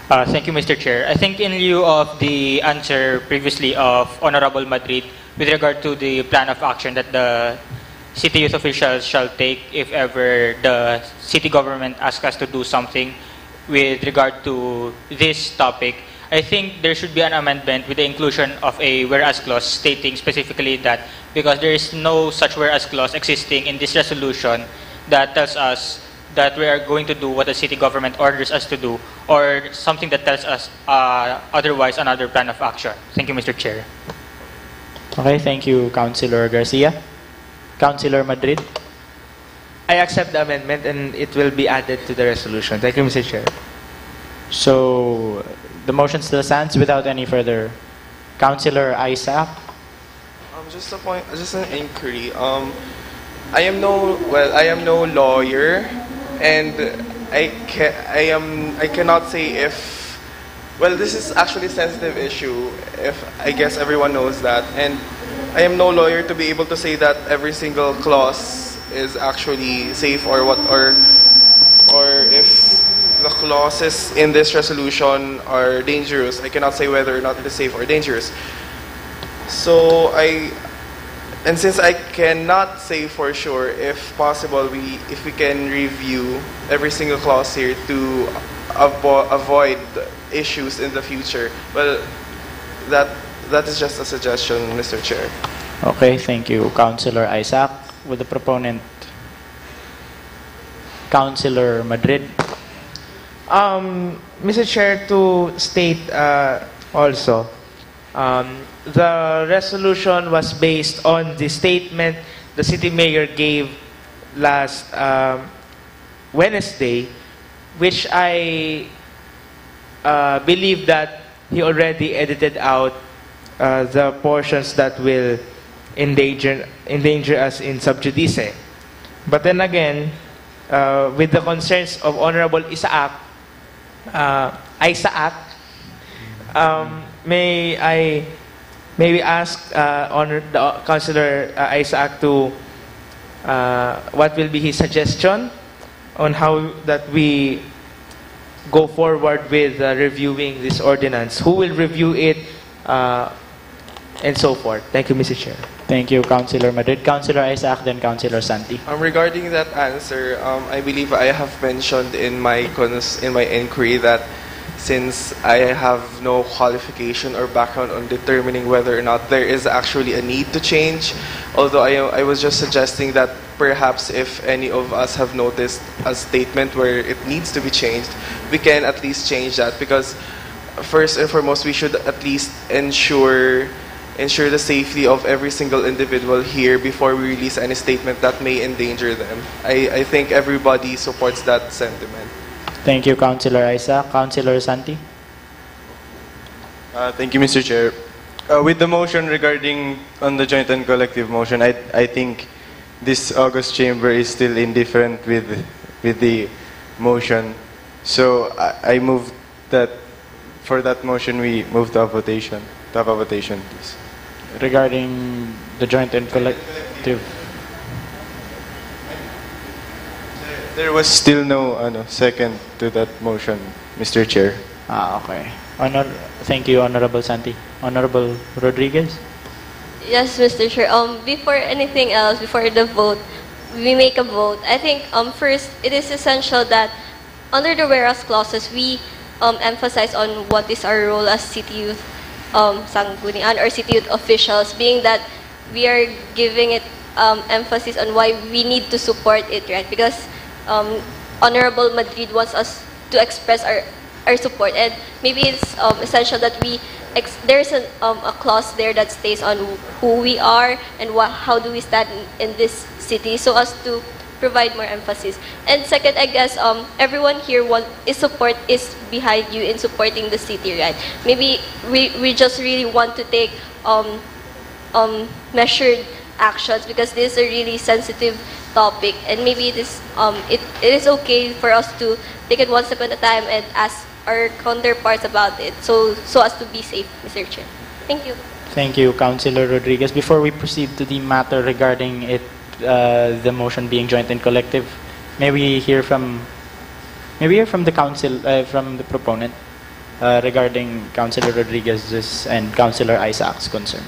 Thank you, Mr. Chair. I think in lieu of the answer previously of Honorable Madrid with regard to the plan of action that the city youth officials shall take if ever the city government asks us to do something with regard to this topic, I think there should be an amendment with the inclusion of a whereas clause stating specifically that because there is no such whereas clause existing in this resolution that tells us that we are going to do what the city government orders us to do, or something that tells us otherwise another plan of action. Thank you, Mr. Chair. Okay, thank you, Councilor Garcia. Councilor Madrid. I accept the amendment and it will be added to the resolution. Thank you, Mr. Chair. So, the motion still stands without any further. Councilor Isaac. Just a point, just an inquiry. I am no lawyer, and I cannot say if, well, this is actually a sensitive issue. If I guess everyone knows that, and I am no lawyer to be able to say that every single clause is actually safe or what, or if the clauses in this resolution are dangerous. I cannot say whether or not it is safe or dangerous. So and since I cannot say for sure, if possible, if we can review every single clause here to avoid issues in the future. Well, that is just a suggestion, Mr. Chair. Okay, thank you, Councilor Isaac. With the proponent, Councilor Madrid. Mr. Chair, to state also, the resolution was based on the statement the city mayor gave last Wednesday, which I believe that he already edited out the portions that will endanger us in sub judice. But then again, with the concerns of Honorable Isaac, may we ask the Councilor Isaac to what will be his suggestion on how that we go forward with reviewing this ordinance? Who will review it, and so forth? Thank you, Mr. Chair. Thank you, Councilor Madrid. Councilor Isaac, then Councilor Santi. Regarding that answer, I believe I have mentioned in my inquiry that since I have no qualification or background on determining whether or not there is actually a need to change, although I was just suggesting that perhaps if any of us have noticed a statement where it needs to be changed, we can at least change that, because first and foremost, we should at least ensure the safety of every single individual here before we release any statement that may endanger them. I think everybody supports that sentiment. Thank you, Councilor Isaac. Councilor Santi. Thank you, Mr. Chair. With the motion regarding on the joint and collective motion, I think this August chamber is still indifferent with the motion. So I move that for that motion we move to a votation. To have a votation, please. Regarding the joint and collective. There was still no second to that motion, Mr. Chair. Okay. Thank you, Honorable Santi. Honorable Rodriguez? Yes, Mr. Chair. Before anything else, before the vote, we make a vote. I think first, it is essential that under the whereas clauses, we emphasize on what is our role as city youth sanggunian or city youth officials, being that we are giving it emphasis on why we need to support it, right? Because Honorable Madrid wants us to express our support, and maybe it's essential that there's a clause there that states on who we are and how do we stand in this city, so as to provide more emphasis. And second, I guess everyone here is behind you in supporting the city, right? Maybe we just really want to take measured actions, because this is a really sensitive topic, and maybe it is okay for us to take it one step at a time and ask our counterparts about it, so as to be safe, Mr. Chair. Thank you. Thank you, Councilor Rodriguez. Before we proceed to the matter regarding the motion being joint and collective, may we hear from the council, from the proponent, regarding Councilor Rodriguez's and Councilor Isaac's concern.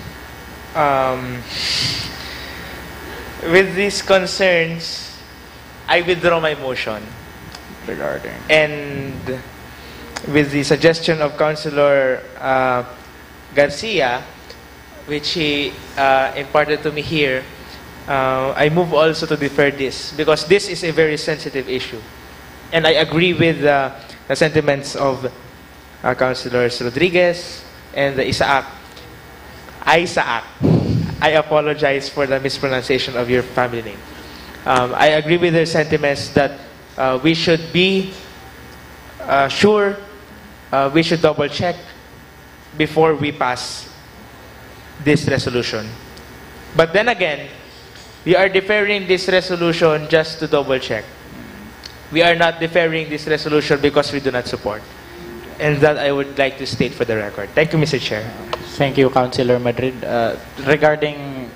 With these concerns, I withdraw my motion. Regarding. And with the suggestion of Councilor Garcia, which he imparted to me here, I move also to defer this, because this is a very sensitive issue. And I agree with the sentiments of Councilors Rodriguez and Isaac. I apologize for the mispronunciation of your family name. I agree with their sentiments that we should be sure, we should double check before we pass this resolution. But then again, we are deferring this resolution just to double check. We are not deferring this resolution because we do not support. And that I would like to state for the record. Thank you, Mr. Chair. Thank you, Councilor Madrid. Regarding,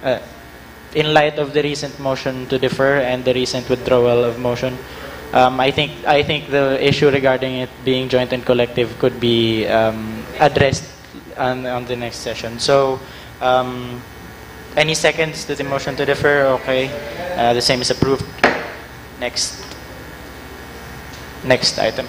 in light of the recent motion to defer and the recent withdrawal of motion, I think the issue regarding it being joint and collective could be addressed on the next session. So, any seconds to the motion to defer? Okay, the same is approved. Next item.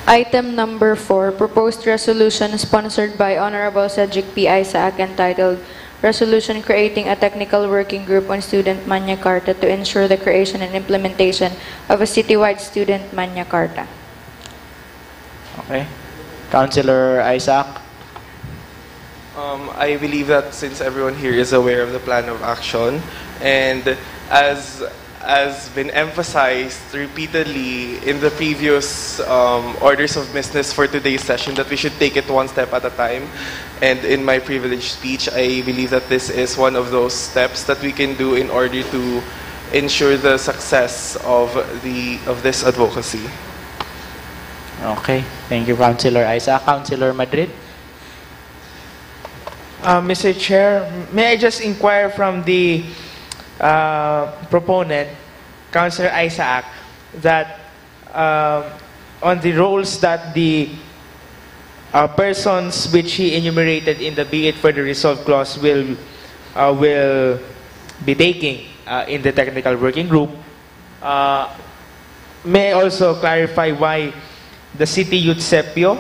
Item number 4, proposed resolution sponsored by Honorable Cedric P. Isaac, entitled Resolution Creating a Technical Working Group on Student Magna Carta to ensure the creation and implementation of a citywide student Magna Carta. Okay. Councilor Isaac. I believe that since everyone here is aware of the plan of action, and as been emphasized repeatedly in the previous orders of business for today's session, that we should take it one step at a time. And in my privileged speech, I believe that this is one of those steps that we can do in order to ensure the success of this advocacy. Okay. Thank you, Councilor Isaac. Councilor Madrid. Mr. Chair, may I just inquire from the proponent, Councilor Isaac, that on the roles that the persons which he enumerated in the be it for the resolve clause will be taking in the technical working group, may I also clarify why the City Youth Sepio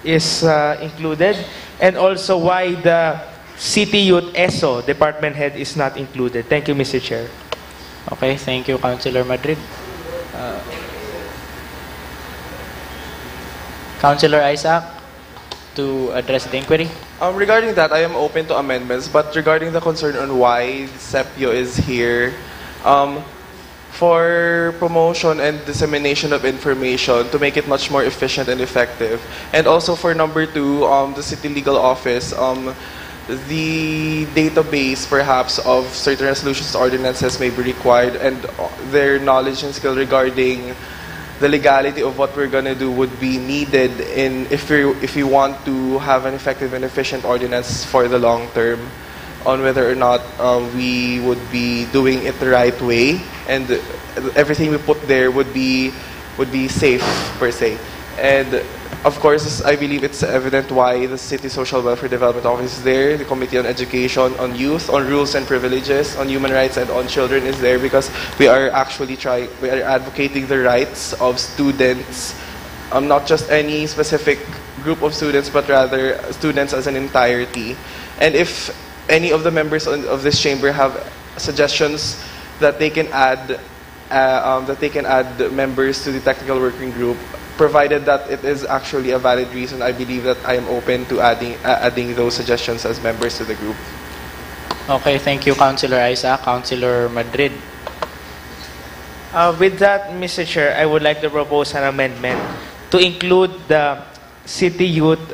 is included, and also why the City Youth ESO department head is not included. Thank you, Mr. Chair. Okay, thank you, Councilor Madrid. Councilor Isaac, to address the inquiry. Regarding that, I am open to amendments, but regarding the concern on why Sepio is here, for promotion and dissemination of information to make it much more efficient and effective, and also for number 2, the City Legal Office, the database perhaps of certain resolutions ordinances may be required, and their knowledge and skill regarding the legality of what we're going to do would be needed if we want to have an effective and efficient ordinance for the long term, on whether or not we would be doing it the right way, and everything we put there would be safe per se. And of course, I believe it's evident why the City Social Welfare Development Office is there, the Committee on Education, on Youth, on Rules and Privileges, on Human Rights, and on Children is there, because we are actually advocating the rights of students, not just any specific group of students, but rather students as an entirety. And if any of the members of this chamber have suggestions that they can add members to the technical working group, provided that it is actually a valid reason, I believe that I am open to adding those suggestions as members to the group. Okay, thank you, Councilor Isaac. Councilor Madrid. With that, Mr. Chair, I would like to propose an amendment to include the City Youth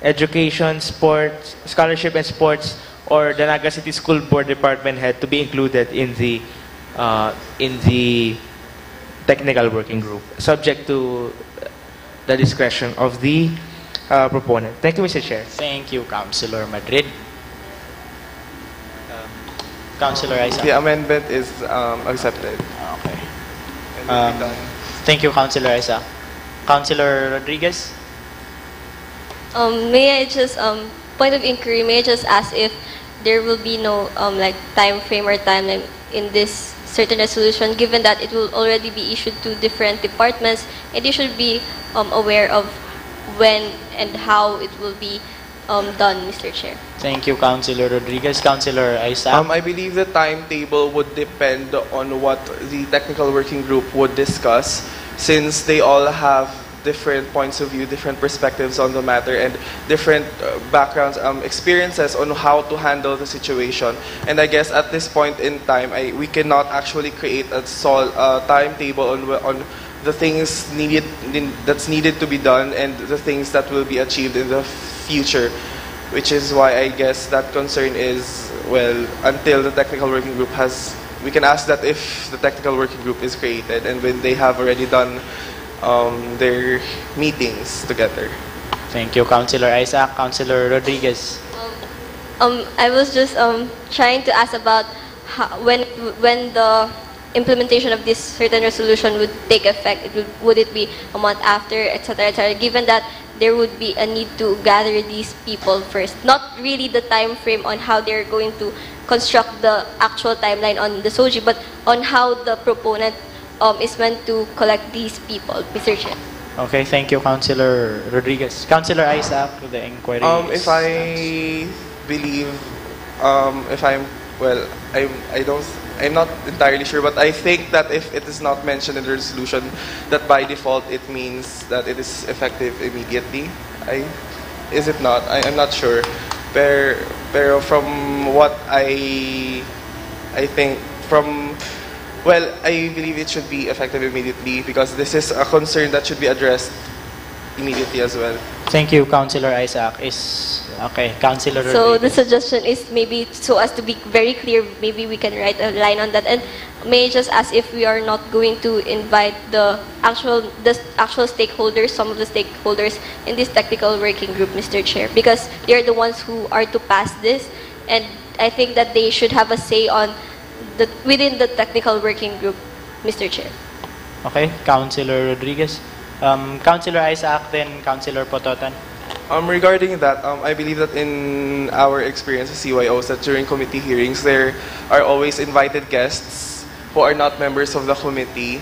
education, sports, scholarship and sports, or the Naga City School Board Department Head to be included in the technical working group, subject to the discretion of the proponent. Thank you, Mr. Chair. Thank you, Councilor Madrid. Councilor Isaac. The amendment is accepted. Okay. Thank you, Councilor Isaac. Councilor Rodriguez. May I just point of inquiry? May I just ask if there will be no like time frame or timeline in this certain resolution, given that it will already be issued to different departments, and they should be aware of when and how it will be done, Mr. Chair. Thank you, Councilor Rodriguez. Councilor Isaac. I believe the timetable would depend on what the technical working group would discuss, since they all have different points of view, different perspectives on the matter, and different backgrounds, experiences on how to handle the situation. And I guess at this point in time, we cannot actually create a timetable on the things that's needed to be done and the things that will be achieved in the future, which is why I guess that concern is, well, until the technical working group we can ask that if the technical working group is created and when they have already done their meetings together. Thank you, Councilor Isaac. Councilor Rodriguez. I was just trying to ask about when the implementation of this certain resolution would take effect. Would it be a month after, etc., etc., given that there would be a need to gather these people first? Not really the time frame on how they're going to construct the actual timeline on the SOGI, but on how the proponent is meant to collect these people, Mr. Chair. Okay, thank you, Councilor Rodriguez. Councilor Isaac, the inquiry. If I believe, if I'm, well, I'm not entirely sure, but I think that if it is not mentioned in the resolution, that by default it means that it is effective immediately. Is it not? I'm not sure. Pero from what I think from, well, I believe it should be effective immediately because this is a concern that should be addressed immediately as well. Thank you, Councilor Isaac. Okay, Councilor Rodriguez. So the suggestion is maybe, so as to be very clear, maybe we can write a line on that. And may I just ask if we are not going to invite the actual stakeholders, some of the stakeholders in this technical working group, Mr. Chair, because they are the ones who are to pass this, and I think that they should have a say on within the technical working group, Mr. Chair. Okay, Councilor Rodriguez. Councilor Isaac, then Councilor Pototan. Regarding that, I believe that in our experience as CYOs, that during committee hearings, there are always invited guests who are not members of the committee,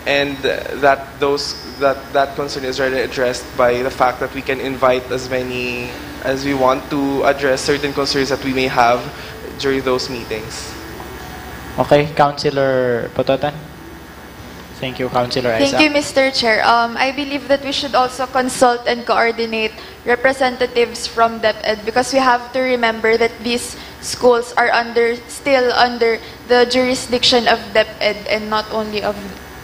and that concern is already addressed by the fact that we can invite as many as we want to address certain concerns that we may have during those meetings. Okay, Councilor Pototan. Thank you, Councilor Isaac. Thank you, Mr. Chair. I believe that we should also consult and coordinate representatives from DepEd, because we have to remember that these schools are still under the jurisdiction of DepEd and not only of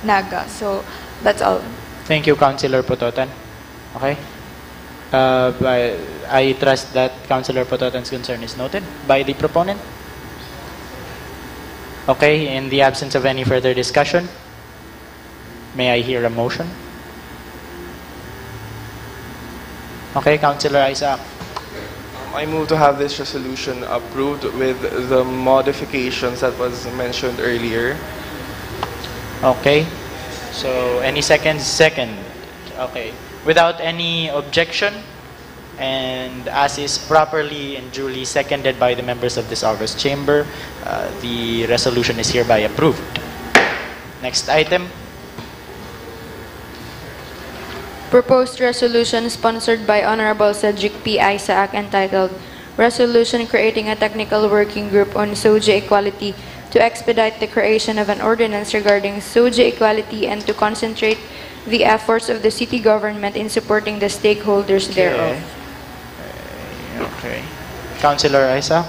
Naga. So that's all. Thank you, Councilor Pototan. Okay. I trust that Councilor Pototan's concern is noted by the proponent. Okay, in the absence of any further discussion, may I hear a motion? Okay, Councilor Isaac. I move to have this resolution approved with the modifications that was mentioned earlier. Okay. So, any second? Second. Okay. Without any objection, and as is properly and duly seconded by the members of this August Chamber, the resolution is hereby approved. Next item. Proposed resolution sponsored by Honorable Cedric P. Isaac, entitled Resolution Creating a Technical Working Group on SOGI Equality to expedite the creation of an ordinance regarding SOGI equality and to concentrate the efforts of the city government in supporting the stakeholders thereof. Okay. Councilor Isaac.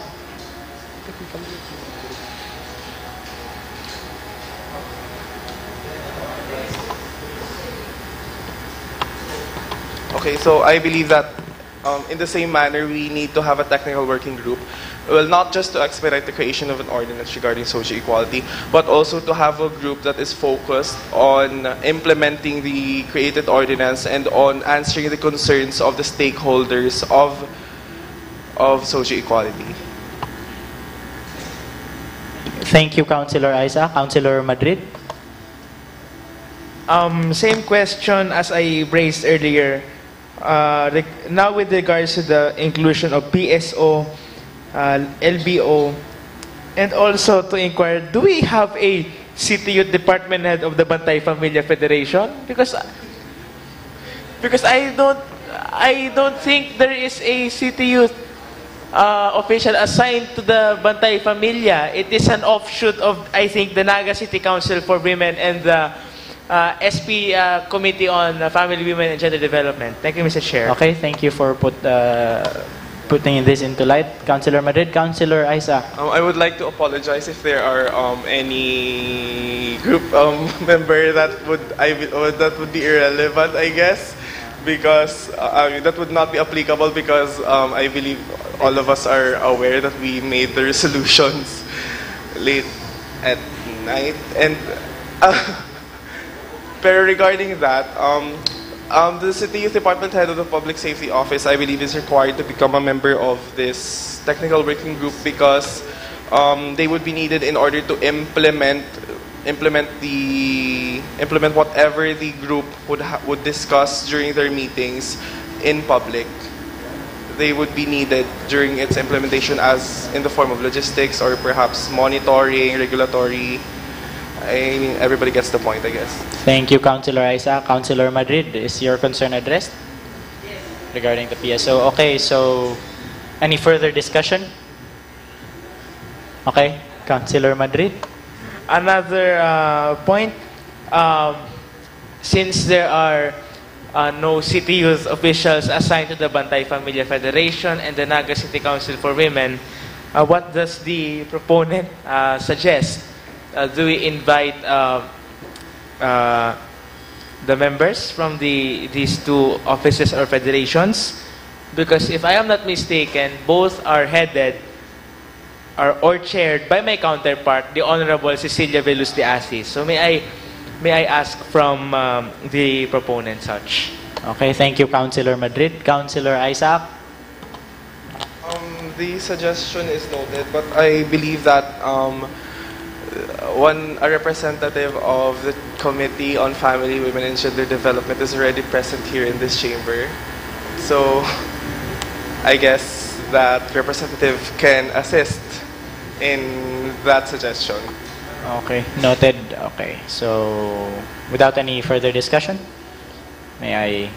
Okay, so I believe that in the same manner, we need to have a technical working group. Well, not just to expedite the creation of an ordinance regarding social equality, but also to have a group that is focused on implementing the created ordinance and on answering the concerns of the stakeholders of social equality. Thank you, Councilor Isa. Councilor Madrid? Same question as I raised earlier. Now with regards to the inclusion of PSO, LBO, and also to inquire, do we have a City Youth Department head of the Bantay Familia Federation? Because I don't think there is a City Youth official assigned to the Bantay Familia. It is an offshoot of, I think, the Naga City Council for Women and the SP Committee on Family, Women, and Gender Development. Thank you, Mr. Chair. Okay, thank you for putting this into light. Councilor Madrid, Councilor Isa. I would like to apologize if there are any group member that would be irrelevant, I guess, because that would not be applicable because I believe all of us are aware that we made the resolutions late at night. And pero regarding that, the City Youth Department head of the Public Safety Office, I believe, is required to become a member of this technical working group because they would be needed in order to implement whatever the group would discuss during their meetings in public. They would be needed during its implementation as in the form of logistics or perhaps monitoring, regulatory. I mean, everybody gets the point, I guess. Thank you, Councilor Isa. Councilor Madrid, is your concern addressed? Yes. Regarding the PSO? Okay, so any further discussion? Okay, Councilor Madrid. Another point, since there are no City Youth officials assigned to the Bantay Familia Federation and the Naga City Council for Women, what does the proponent suggest? Do we invite the members from these two offices or federations? Because if I am not mistaken, both are headed or chaired by my counterpart, the Honorable Cecilia Veluz de Asis. So may I ask from the proponent such? Okay, thank you, Councilor Madrid. Councilor Isaac? The suggestion is noted, but I believe that a representative of the Committee on Family, Women, and Gender Development is already present here in this chamber. So I guess that representative can assist in that suggestion. Okay, noted. Okay, so without any further discussion, may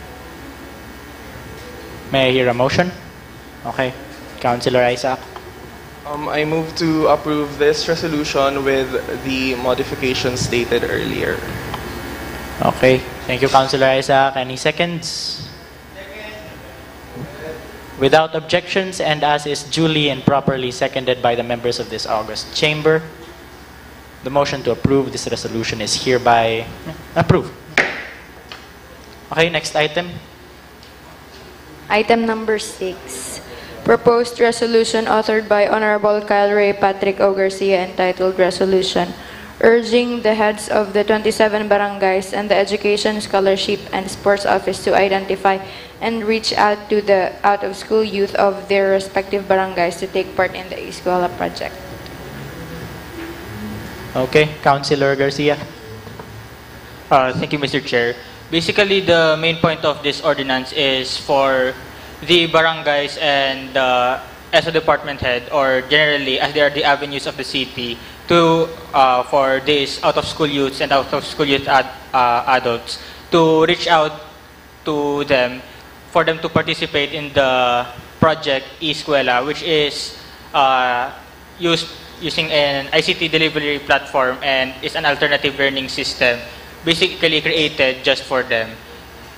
I hear a motion? Okay, Councilor Isaac. I move to approve this resolution with the modifications stated earlier. Okay, thank you, Councilor Isaac. Any seconds? Without objections and as is duly and properly seconded by the members of this august chamber, the motion to approve this resolution is hereby approved. Okay, next item. Item number 6. Proposed resolution authored by Honorable Kyle Ray Patrick O. Garcia entitled Resolution urging the heads of the 27 barangays and the Education, Scholarship, and Sports Office to identify and reach out to the out-of-school youth of their respective barangays to take part in the Eskwela project. Okay, Councilor Garcia. Thank you, Mr. Chair. Basically, the main point of this ordinance is for the barangays and as a department head, or generally as they are the avenues of the city, to for these out-of-school youths and out-of-school youth adults to reach out to them, for them to participate in the project Eskwela, which is using an ICT delivery platform and is an alternative learning system basically created just for them.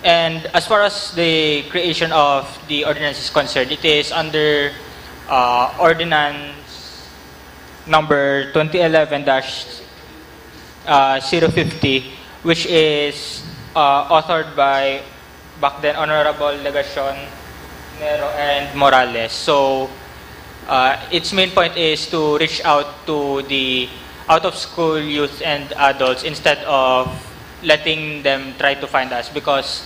And as far as the creation of the ordinance is concerned, it is under Ordinance number 2011-050, which is authored by back then Honorable Legacion Nero and Morales. So its main point is to reach out to the out-of-school youth and adults instead of letting them try to find us, because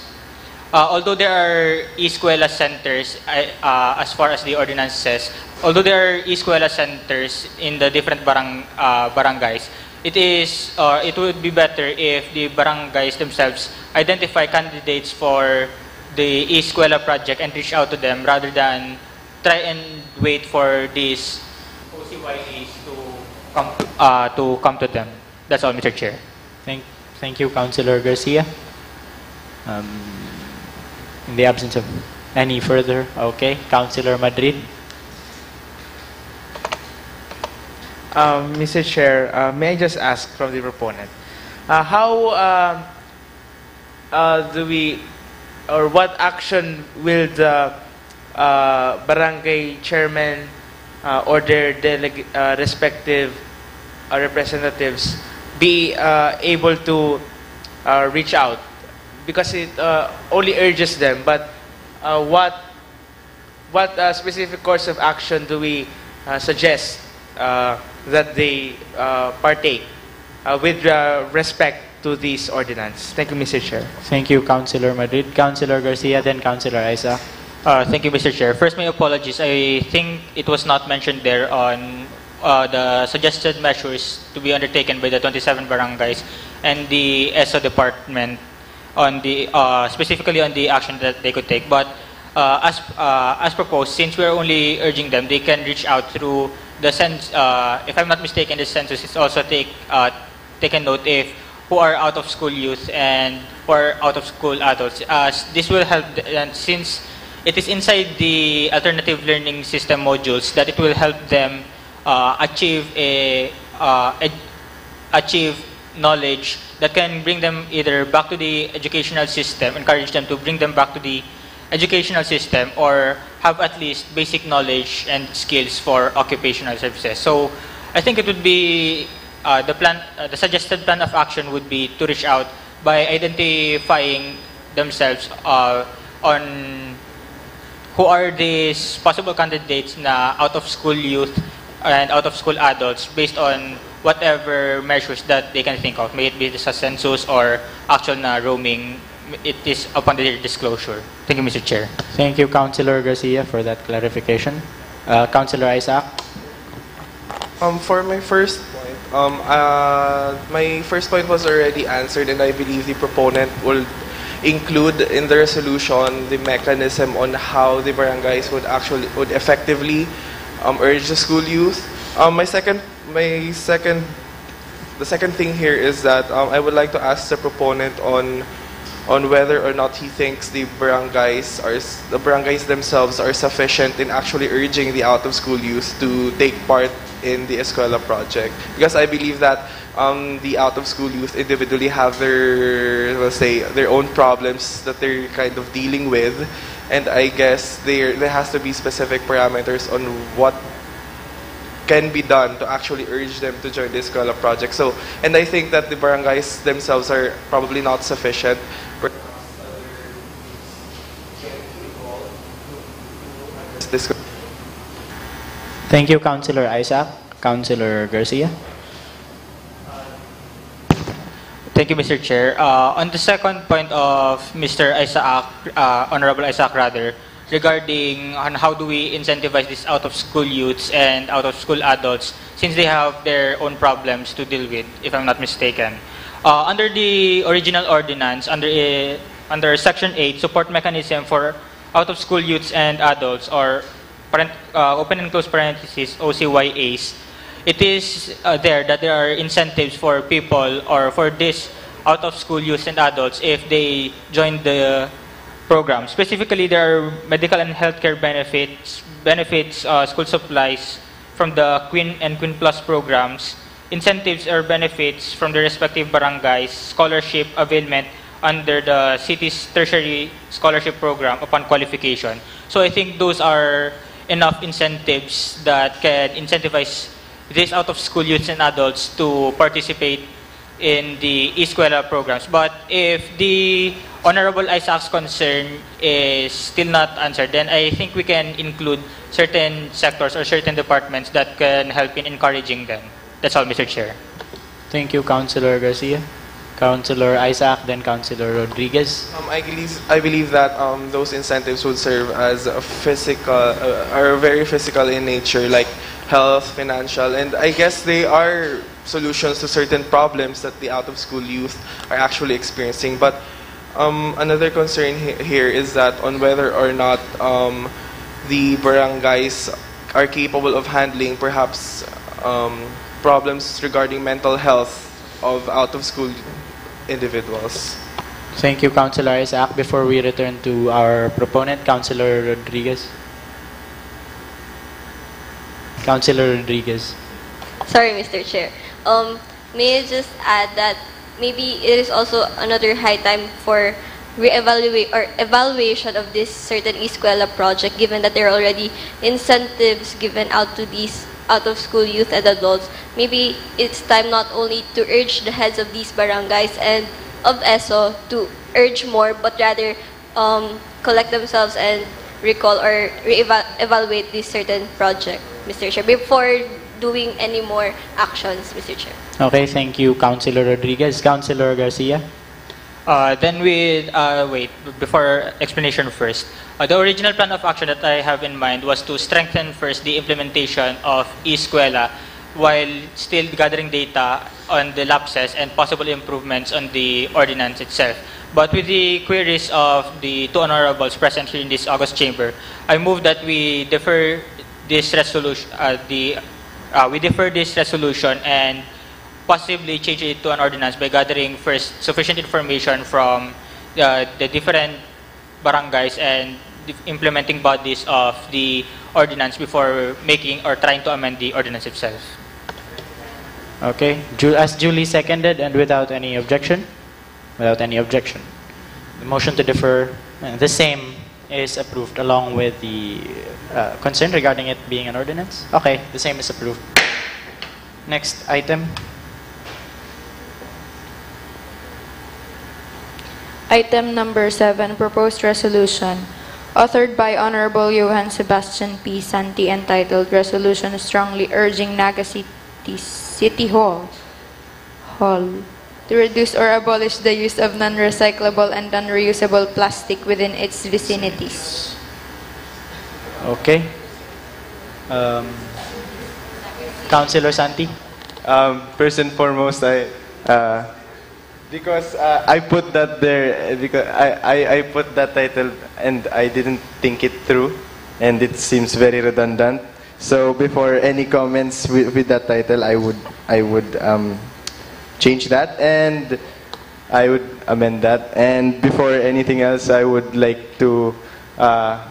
although there are escuela centers, as far as the ordinance says, although there are escuela centers in the different barangays, it would be better if the barangays themselves identify candidates for the escuela project and reach out to them rather than try and wait for these OCYAs to come to them. That's all, Mr. Chair. Thank you, Councilor Garcia. In the absence of any further, okay, Councilor Madrid. Mr. Chair, may I just ask from the proponent, how do we, or what action will the barangay chairman or their respective representatives be able to reach out? Because it only urges them, but what specific course of action do we suggest that they partake with respect to this ordinance? Thank you, Mr. Chair. Thank you, Councilor Madrid. Councilor Garcia, then Councilor Isaac. Thank you, Mr. Chair. First, my apologies. I think it was not mentioned there on the suggested measures to be undertaken by the 27 barangays and the ESO department on the specifically on the action that they could take. But as proposed, since we are only urging them, they can reach out through the if I'm not mistaken, the census is also taken note if who are out of school youth and who are out of school adults. This will help, and since it is inside the alternative learning system modules, that it will help them achieve knowledge that can bring them either back to the educational system, encourage them to bring them back to the educational system, or have at least basic knowledge and skills for occupational services. So I think it would be the suggested plan of action would be to reach out by identifying themselves on who are these possible candidates na out of school youth and out of school adults based on whatever measures that they can think of, may it be the census or actual na roaming. It is upon their disclosure. Thank you, Mr. Chair. Thank you, Councilor Garcia, for that clarification. Councilor Isaac. For my first point, my first point was already answered, and I believe the proponent will include in the resolution the mechanism on how the barangays would effectively urge the school youth. The second thing here is that I would like to ask the proponent on whether or not he thinks the barangays themselves are sufficient in actually urging the out-of-school youth to take part in the Escuela project. Because I believe that the out-of-school youth individually have their own problems that they're kind of dealing with, and I guess there has to be specific parameters on what can be done to actually urge them to join the Escuela project. So, and I think that the barangays themselves are probably not sufficient. Thank you, Councilor Isaac. Councilor Garcia. Thank you, Mr. Chair. On the second point of Mr. Isaac, Honorable Isaac rather, regarding on how do we incentivize these out-of-school youths and out-of-school adults since they have their own problems to deal with, if I'm not mistaken. Under the original ordinance, under Section 8, support mechanism for out-of-school youths and adults, or open and close parentheses, OCYAs, it is there that there are incentives for people or for this out-of-school youths and adults if they join the program. Specifically, there are medical and healthcare benefits, school supplies from the Queen and Queen Plus programs, incentives or benefits from the respective barangays, scholarship availment under the city's tertiary scholarship program upon qualification. So I think those are enough incentives that can incentivize these out-of-school youths and adults to participate in the Escuela programs. But if the Honorable Isaac's concern is still not answered, then I think we can include certain sectors or certain departments that can help in encouraging them. That's all, Mr. Chair. Thank you, Councilor Garcia. Councilor Isaac, then Councilor Rodriguez. I believe that those incentives would serve as a physical, are very physical in nature, like health, financial, and I guess they are solutions to certain problems that the out-of-school youth are actually experiencing. But another concern here is that on whether or not the barangays are capable of handling perhaps problems regarding mental health of out-of-school individuals. Thank you, Councilor Isaac. Before we return to our proponent, Councilor Rodriguez. Councilor Rodriguez. Sorry, Mr. Chair. May I just add that maybe it is also another high time for evaluation of this certain Escuela project, given that there are already incentives given out to these out-of-school youth and adults. Maybe it's time not only to urge the heads of these barangays and of ESO to urge more, but rather collect themselves and recall or evaluate this certain project, Mr. Chair, before doing any more actions, Mr. Chair. Okay, thank you, Councilor Rodriguez. Councilor Garcia. Then we wait before explanation first. The original plan of action that I have in mind was to strengthen first the implementation of Escuela while still gathering data on the lapses and possible improvements on the ordinance itself. But with the queries of the two honorables present here in this August chamber, I move that we defer this resolution. We defer this resolution and possibly change it to an ordinance by gathering first sufficient information from the different barangays and the implementing bodies of the ordinance before making or trying to amend the ordinance itself. Okay, as duly seconded and without any objection? Without any objection. The motion to defer, the same, is approved along with the concern regarding it being an ordinance. Okay, the same is approved. Next item. Item number 7, proposed resolution, authored by Honorable Johann Sebastian P. Santi, entitled Resolution Strongly Urging Naga City Hall to reduce or abolish the use of non-recyclable and non-reusable plastic within its vicinities. Okay. Councilor Santi. First and foremost, because I put that there, because I put that title and I didn't think it through, and it seems very redundant. So before any comments with that title, I would change that and I would amend that. And before anything else, I would like to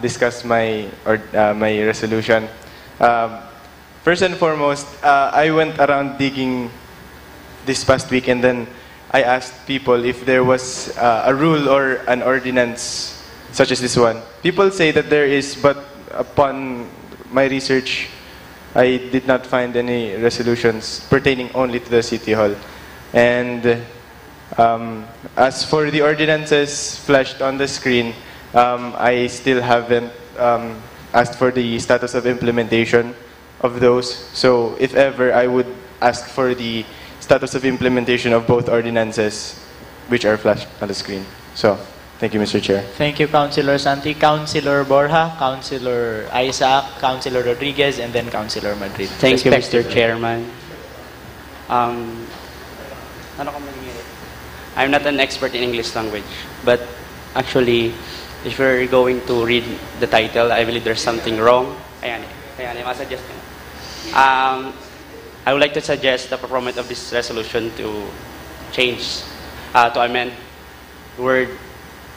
discuss my resolution. First and foremost, I went around digging this past week, and then I asked people if there was a rule or an ordinance such as this one. People say that there is, but upon my research, I did not find any resolutions pertaining only to the City Hall. And as for the ordinances flashed on the screen, I still haven't asked for the status of implementation of those. So if ever, I would ask for the status of implementation of both ordinances which are flashed on the screen. So, thank you, Mr. Chair. Thank you, Councilor Santi. Councilor Borja, Councilor Isaac, Councilor Rodriguez, and then Councilor Madrid. Thank you, Mr. Chairman. I'm not an expert in English language, but actually, if you're going to read the title, I believe there's something wrong. I would like to suggest the proponent of this resolution to change, to amend the word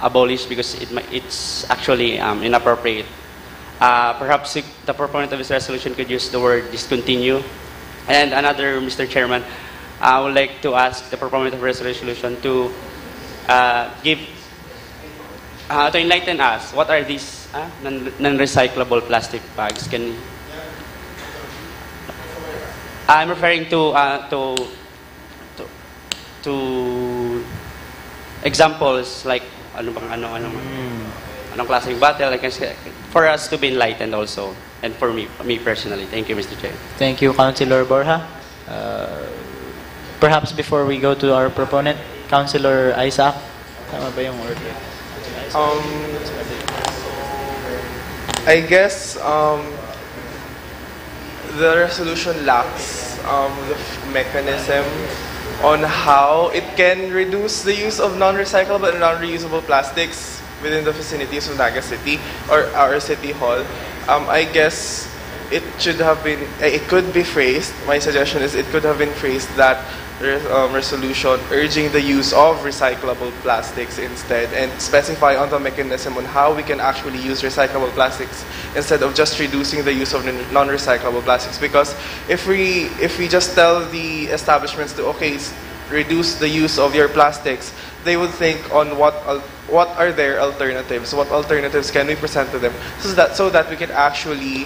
abolish, because it's actually inappropriate. Perhaps the proponent of this resolution could use the word discontinue. And another, Mr. Chairman, I would like to ask the proponent of this resolution to to enlighten us. What are these non-recyclable plastic bags? I'm referring to to examples like anong klaseng battle, like, for us to be enlightened also, and for me personally. Thank you, Mr. Chair. Thank you, Councilor Borja. Perhaps before we go to our proponent, Councilor Isaac, tama ba yung order? I guess the resolution lacks the mechanism on how it can reduce the use of non-recyclable and non-reusable plastics within the vicinities of Naga City or our City Hall. I guess it should have been, it could be phrased, my suggestion is it could have been phrased that resolution urging the use of recyclable plastics instead, and specify on the mechanism on how we can actually use recyclable plastics instead of just reducing the use of non-recyclable plastics. Because if we just tell the establishments to reduce the use of your plastics, they would think on what are their alternatives, what alternatives can we present to them, so that we can actually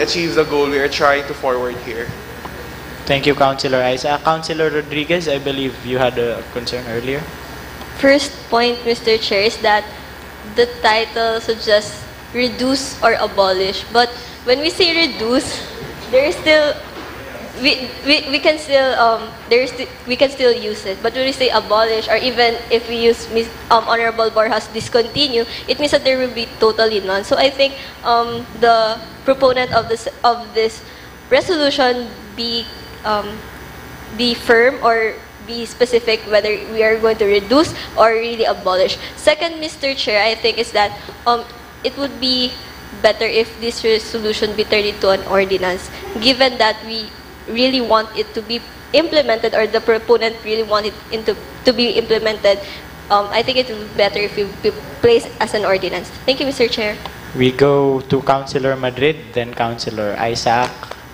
achieve the goal we are trying to forward here. Thank you, Councilor Isaac. Councilor Rodriguez, I believe you had a concern earlier. First point, Mr. Chair, is that the title suggests reduce or abolish. But when we say reduce, there is still we can still use it. But when we say abolish, or even if we use Honorable Borja's discontinue, it means that there will be totally none. So I think the proponent of this resolution be firm or be specific whether we are going to reduce or really abolish. Second, Mr. Chair, I think is that it would be better if this resolution be turned into an ordinance, given that we really want it to be implemented, or the proponent really want it to be implemented. I think it would be better if it be placed as an ordinance. Thank you, Mr. Chair. We go to Councilor Madrid, then Councilor Isaac,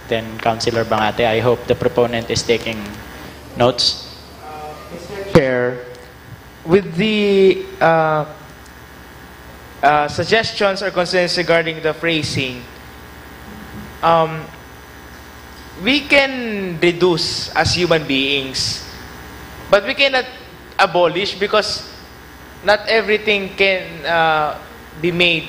then Councilor Bangate. I hope the proponent is taking notes. Mr. Chair, with the suggestions or concerns regarding the phrasing, we can reduce as human beings, but we cannot abolish, because not everything can be made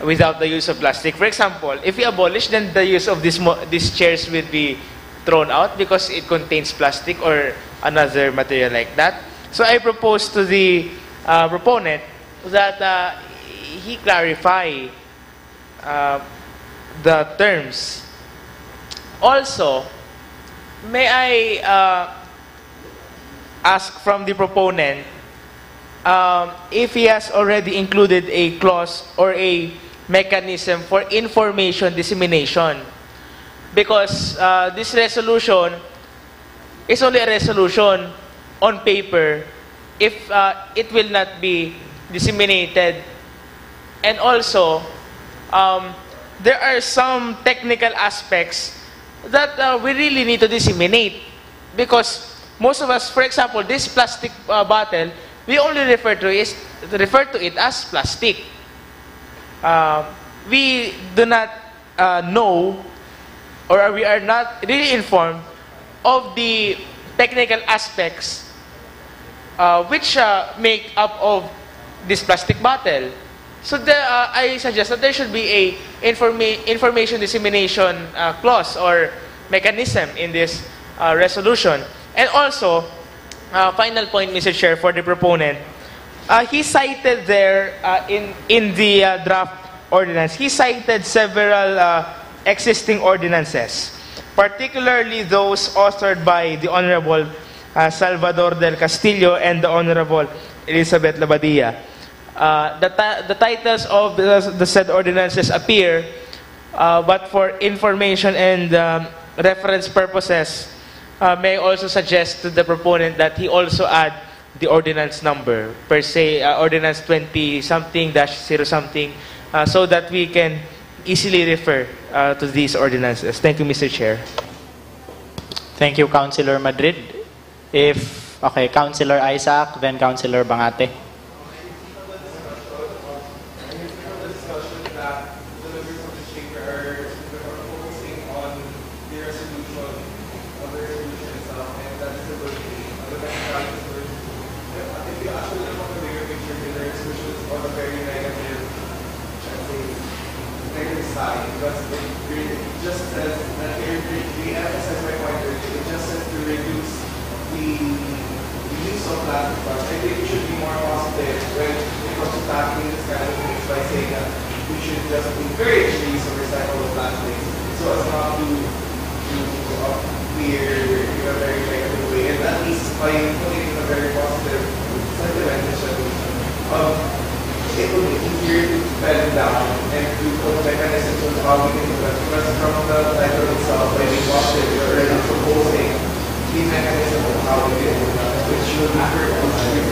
without the use of plastic. For example, if we abolish, then the use of these chairs will be thrown out because it contains plastic or another material like that. So I propose to the proponent that he clarify the terms. Also, may I ask from the proponent if he has already included a clause or a mechanism for information dissemination, because this resolution is only a resolution on paper if it will not be disseminated. And also, there are some technical aspects that we really need to disseminate, because most of us, for example, this plastic bottle, we only refer to it as plastic. We do not know, or we are not really informed of the technical aspects which make up of this plastic bottle. So I suggest that there should be a information dissemination clause or mechanism in this resolution. And also, final point, Mr. Chair, for the proponent, he cited there in the draft ordinance, he cited several existing ordinances, particularly those authored by the Honorable Salvador del Castillo and the Honorable Elizabeth Labadia. The titles of the said ordinances appear, but for information and reference purposes, may also suggest to the proponent that he also add the ordinance number, per se, ordinance 20-something-0-something, so that we can easily refer to these ordinances. Thank you, Mr. Chair. Thank you, Councilor Madrid. Councilor Isaac, then Councilor Bangate. that is the if you actually look at the bigger picture, the resolution is on a very negative, let's say, negative side, because it just says that they emphasize my point earlier, it just says to reduce the use of plastic bags. I think we should be more positive when it comes to tackling this kind of things by saying that we should just encourage the use of recyclable plastics so as not to clear in a very negative way. And at least by putting it in a very positive sentiment, it will be easier to pen down and to put mechanisms on how we can do that. Because from the title itself, by being positive, you're already proposing the mechanism of how we can do that, which will be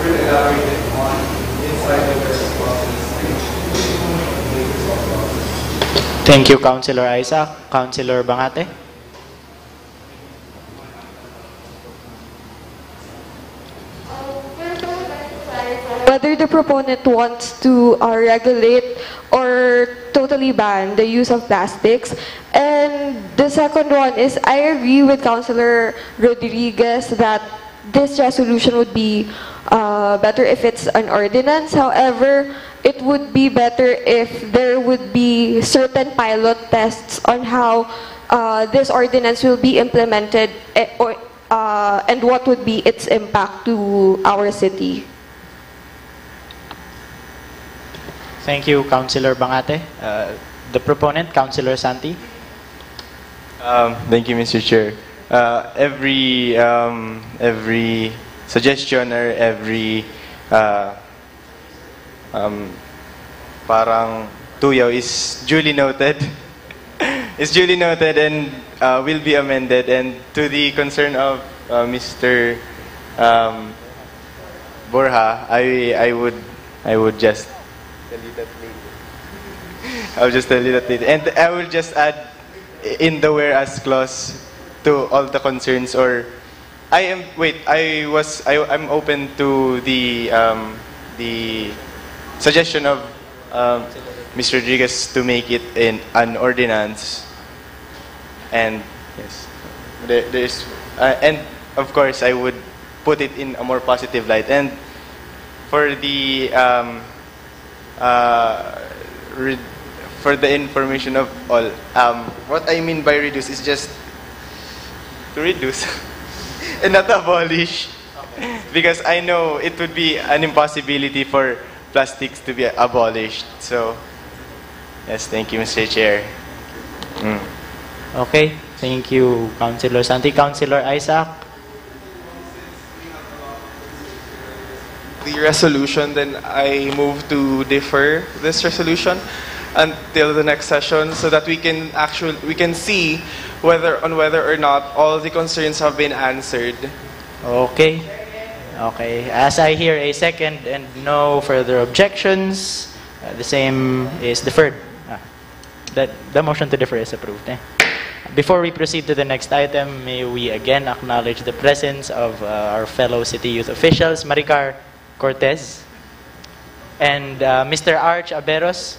further elaborated on inside the various process. Thank you, Councilor Isaac. Councilor Bangate? Whether the proponent wants to regulate or totally ban the use of plastics. And the second one is, I agree with Councilor Rodriguez that this resolution would be better if it's an ordinance. However, it would be better if there would be certain pilot tests on how this ordinance will be implemented and what would be its impact to our city. Thank you, Councilor Bangate. The proponent, Councilor Santi. Thank you, Mr. Chair. Every suggestion or every parang tuyaw is duly noted. Is duly noted and will be amended. And to the concern of Mr. Borja, I would just tell you that later. I'll just tell you that later. And I will just add in the whereas clause to all the concerns, or I'm open to the suggestion of Mr. Rodriguez to make it in an ordinance. And yes, there's and of course I would put it in a more positive light. And for the for the information of all, what I mean by reduce is just to reduce and not abolish, because I know it would be an impossibility for plastics to be abolished. So yes, thank you, Mr. Chair. Okay, thank you, Councilor Santi. Councilor Isaac. The resolution, then I move to defer this resolution until the next session so that we can see whether or not all the concerns have been answered. Okay. Okay. As I hear a second and no further objections, the same is deferred. The motion to defer is approved. Before we proceed to the next item, may we again acknowledge the presence of our fellow city youth officials, Maricar Cortez and Mr. Arch Aberos,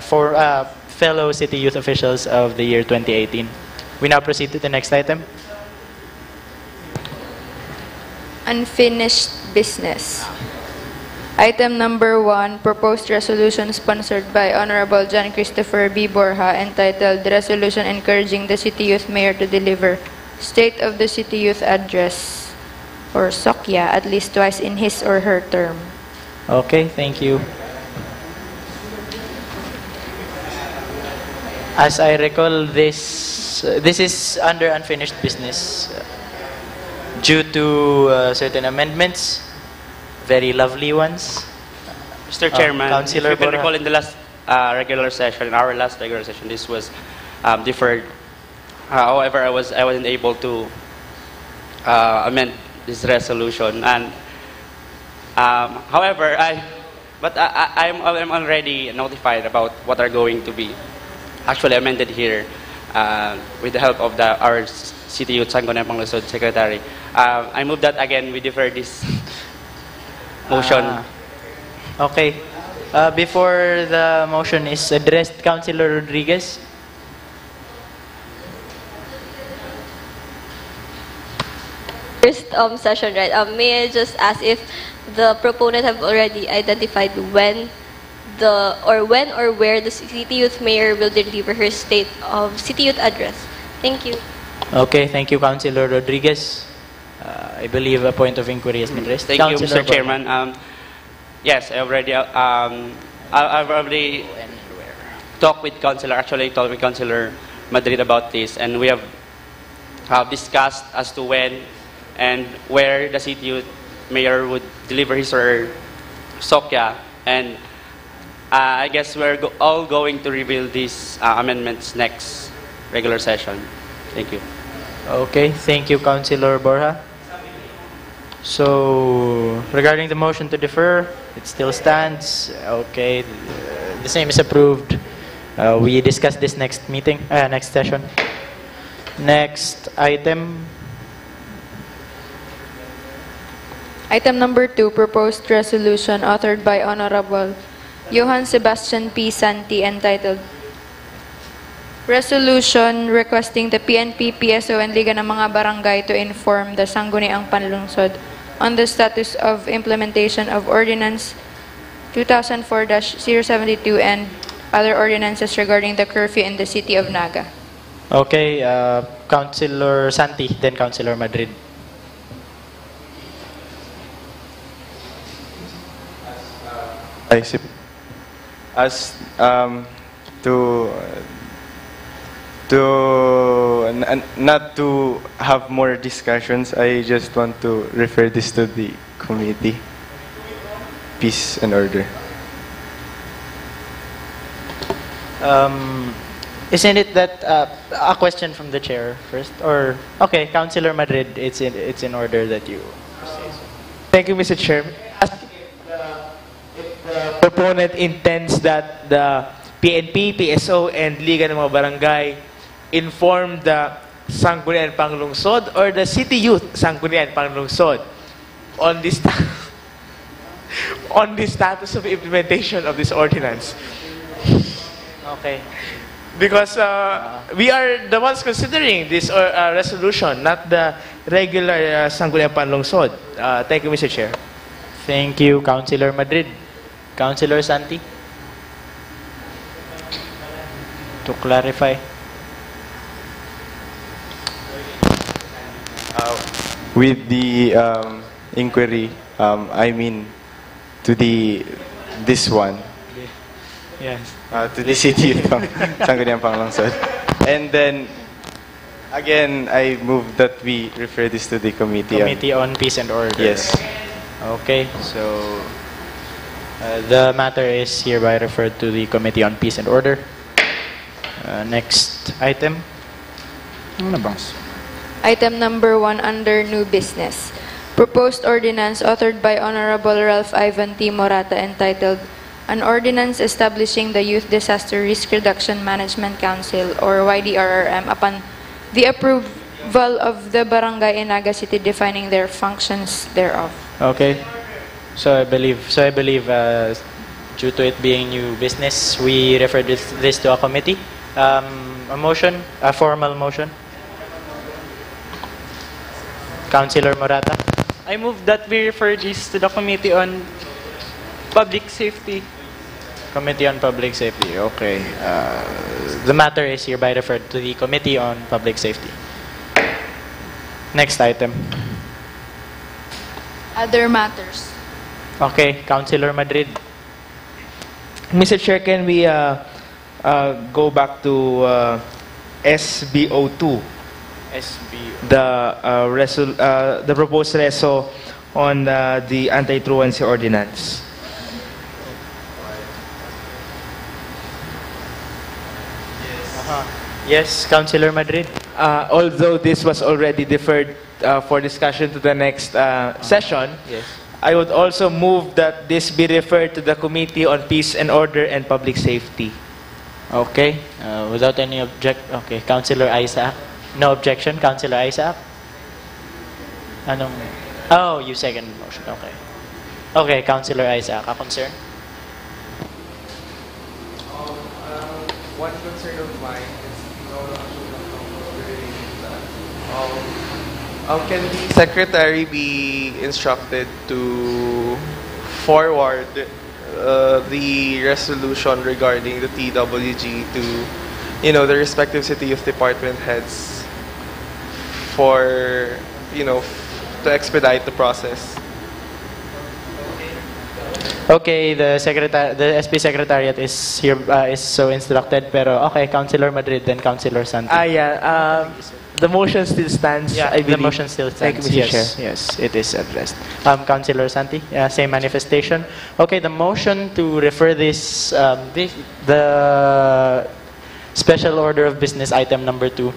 for fellow city youth officials of the year 2018. We now proceed to the next item. Unfinished business. Item number 1, proposed resolution sponsored by Honorable John Christopher B. Borja, entitled Resolution Encouraging the City Youth Mayor to Deliver State of the City Youth Address, or SOCYA, at least twice in his or her term. Okay, thank you. As I recall, this is under unfinished business due to certain amendments, very lovely ones. Mr. Chairman, if you Councilor can Borja. recall in the last regular session, in our last regular session, this was deferred. However, I wasn't able to amend this resolution, and however, I'm already notified about what are going to be actually amended here with the help of our City Youth Sangguniang Panglusod Secretary. I move that again we defer this motion. Okay. Before the motion is addressed, Councilor Rodriguez. first session, right? May I just ask if the proponent have already identified when or where the City Youth Mayor will deliver her State of City Youth Address? Thank you. Okay, thank you, Councilor Rodriguez. I believe a point of inquiry has been raised. Thank you, Councilor Mr. Chairman. Yes, I've already talked with Councilor Madrid about this, and we have discussed as to when and where the City Youth Mayor would deliver his or her SOCYA, and I guess we're all going to reveal these amendments next regular session. Thank you. Okay, thank you, Councilor Borja. So, regarding the motion to defer, it still stands. Okay, the same is approved. We discuss this next meeting, next session. Next item. Item number 2, proposed resolution authored by Honorable Johann Sebastian P. Santi, entitled Resolution requesting the PNP, PSO, and Liga ng mga Barangay to inform the Sangguniang Panlungsod on the status of implementation of Ordinance 2004-072 and other ordinances regarding the curfew in the City of Naga. Okay, Councilor Santi, then Councilor Madrid. As not to have more discussions, I just want to refer this to the committee. Peace and order. Isn't it that a question from the chair first, or okay, Councilor Madrid, it's in order that you say so. Thank you, Mr. Chairman. If the proponent intends that the PNP, PSO, and Liga ng mga Barangay inform the Sangguniang Panlungsod or the City Youth Sangguniang Panlungsod on this on the status of implementation of this ordinance. Okay. Because we are the ones considering this resolution, not the regular Sangguniang Panlungsod. Thank you, Mr. Chair. Thank you, Councilor Madrid. Councilor Santi? To clarify. With the inquiry, I mean to this one. Yes. To the City of Sangguniang Panlungsod. And then, again, I move that we refer this to the committee. Committee on Peace and Order. Yes. Okay, so the matter is hereby referred to the Committee on Peace and Order. Next item. Item number 1 under new business. Proposed ordinance authored by Honorable Ralph Ivan T. Morata, entitled An Ordinance Establishing the Youth Disaster Risk Reduction Management Council, or YDRRM, upon the approval of the barangay in Naga City, defining their functions thereof. Okay. So I believe due to it being new business, we refer this to a committee. A motion, a formal motion. Councilor Morata. I move that we refer this to the Committee on Public Safety. Committee on Public Safety. Okay. The matter is hereby referred to the Committee on Public Safety. Next item. Other matters. Okay, Councilor Madrid. Mr. Chair, can we go back to SBO2? The proposed reso on the anti-truancy ordinance. Yes, Councilor Madrid. Although this was already deferred for discussion to the next session, yes. I would also move that this be referred to the Committee on Peace and Order and Public Safety. Okay. Without any okay, Councilor Isaac. No objection, Councilor Isaac? Anong? Oh, you second motion. Okay. Okay, Councilor Isaac, a concern? One concern of mine is Can the secretary be instructed to forward the resolution regarding the TWG to, the respective city youth department heads for, to expedite the process? Okay, the SP Secretariat is here is so instructed. Pero okay, Councilor Madrid, then Councilor Santi. The motion still stands. Yeah, I the believe. motion still stands. Thank you, Mr. Chair. Yes, it is addressed. Councilor Santi, same manifestation. Okay, the motion to refer this, the special order of business item number 2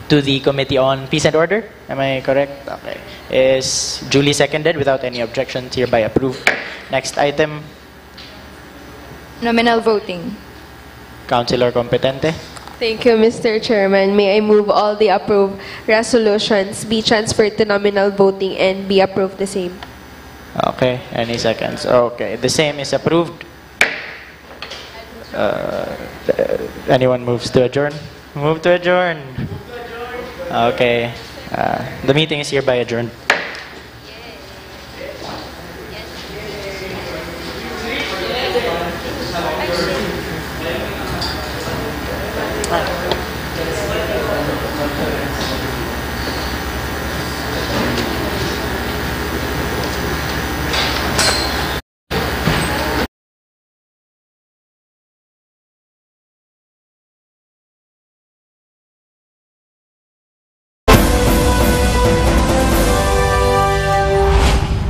to the Committee on Peace and Order. Am I correct? Okay. Is duly seconded without any objections, hereby approved. Next item, Nominal voting. Councilor Competente. Thank you, Mr. Chairman. May I move all the approved resolutions be transferred to nominal voting and be approved the same? Okay, any seconds? Okay, the same is approved. Anyone moves to adjourn? Move to adjourn. Okay, the meeting is hereby adjourned.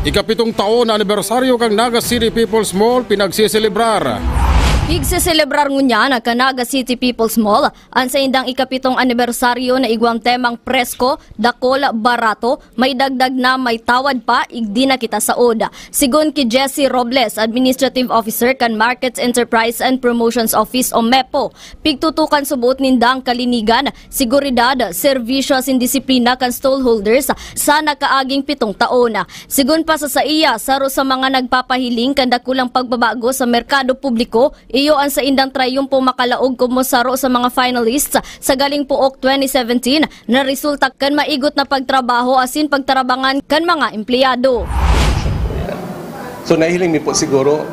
Ikapitong taon na anibersaryo kang Naga City People's Mall pinagsiselebrar. Igseselebrar ngunya na Naga City People's Mall ang sa indang ikapitong anibersaryo na igwang temang presko, dakol, barato, may dagdag na may tawad pa, igdi na kita sa oda. Sigun ki Jesse Robles, Administrative Officer kan Markets Enterprise and Promotions Office o MEPO, pigtutukan subot nindang kalinigan, seguridad, serbisyo sin disiplina kan stallholders sa nakaaging 7 taon na. Sigun pa sa iya, saro sa mga nagpapahiling kan dakulang pagbabago sa merkado publiko, iyo ang sa indang trayumpo makalaog kumusaro sa mga finalists sa galing puok 2017 na resulta kan maigot na pagtrabaho asin pagtarabangan kan mga empleyado. So nahiling mi po siguro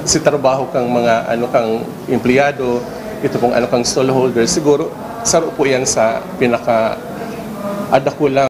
si trabaho kang mga kang empleyado, ito pong kang stallholder, siguro saro po yan sa pinaka adakulang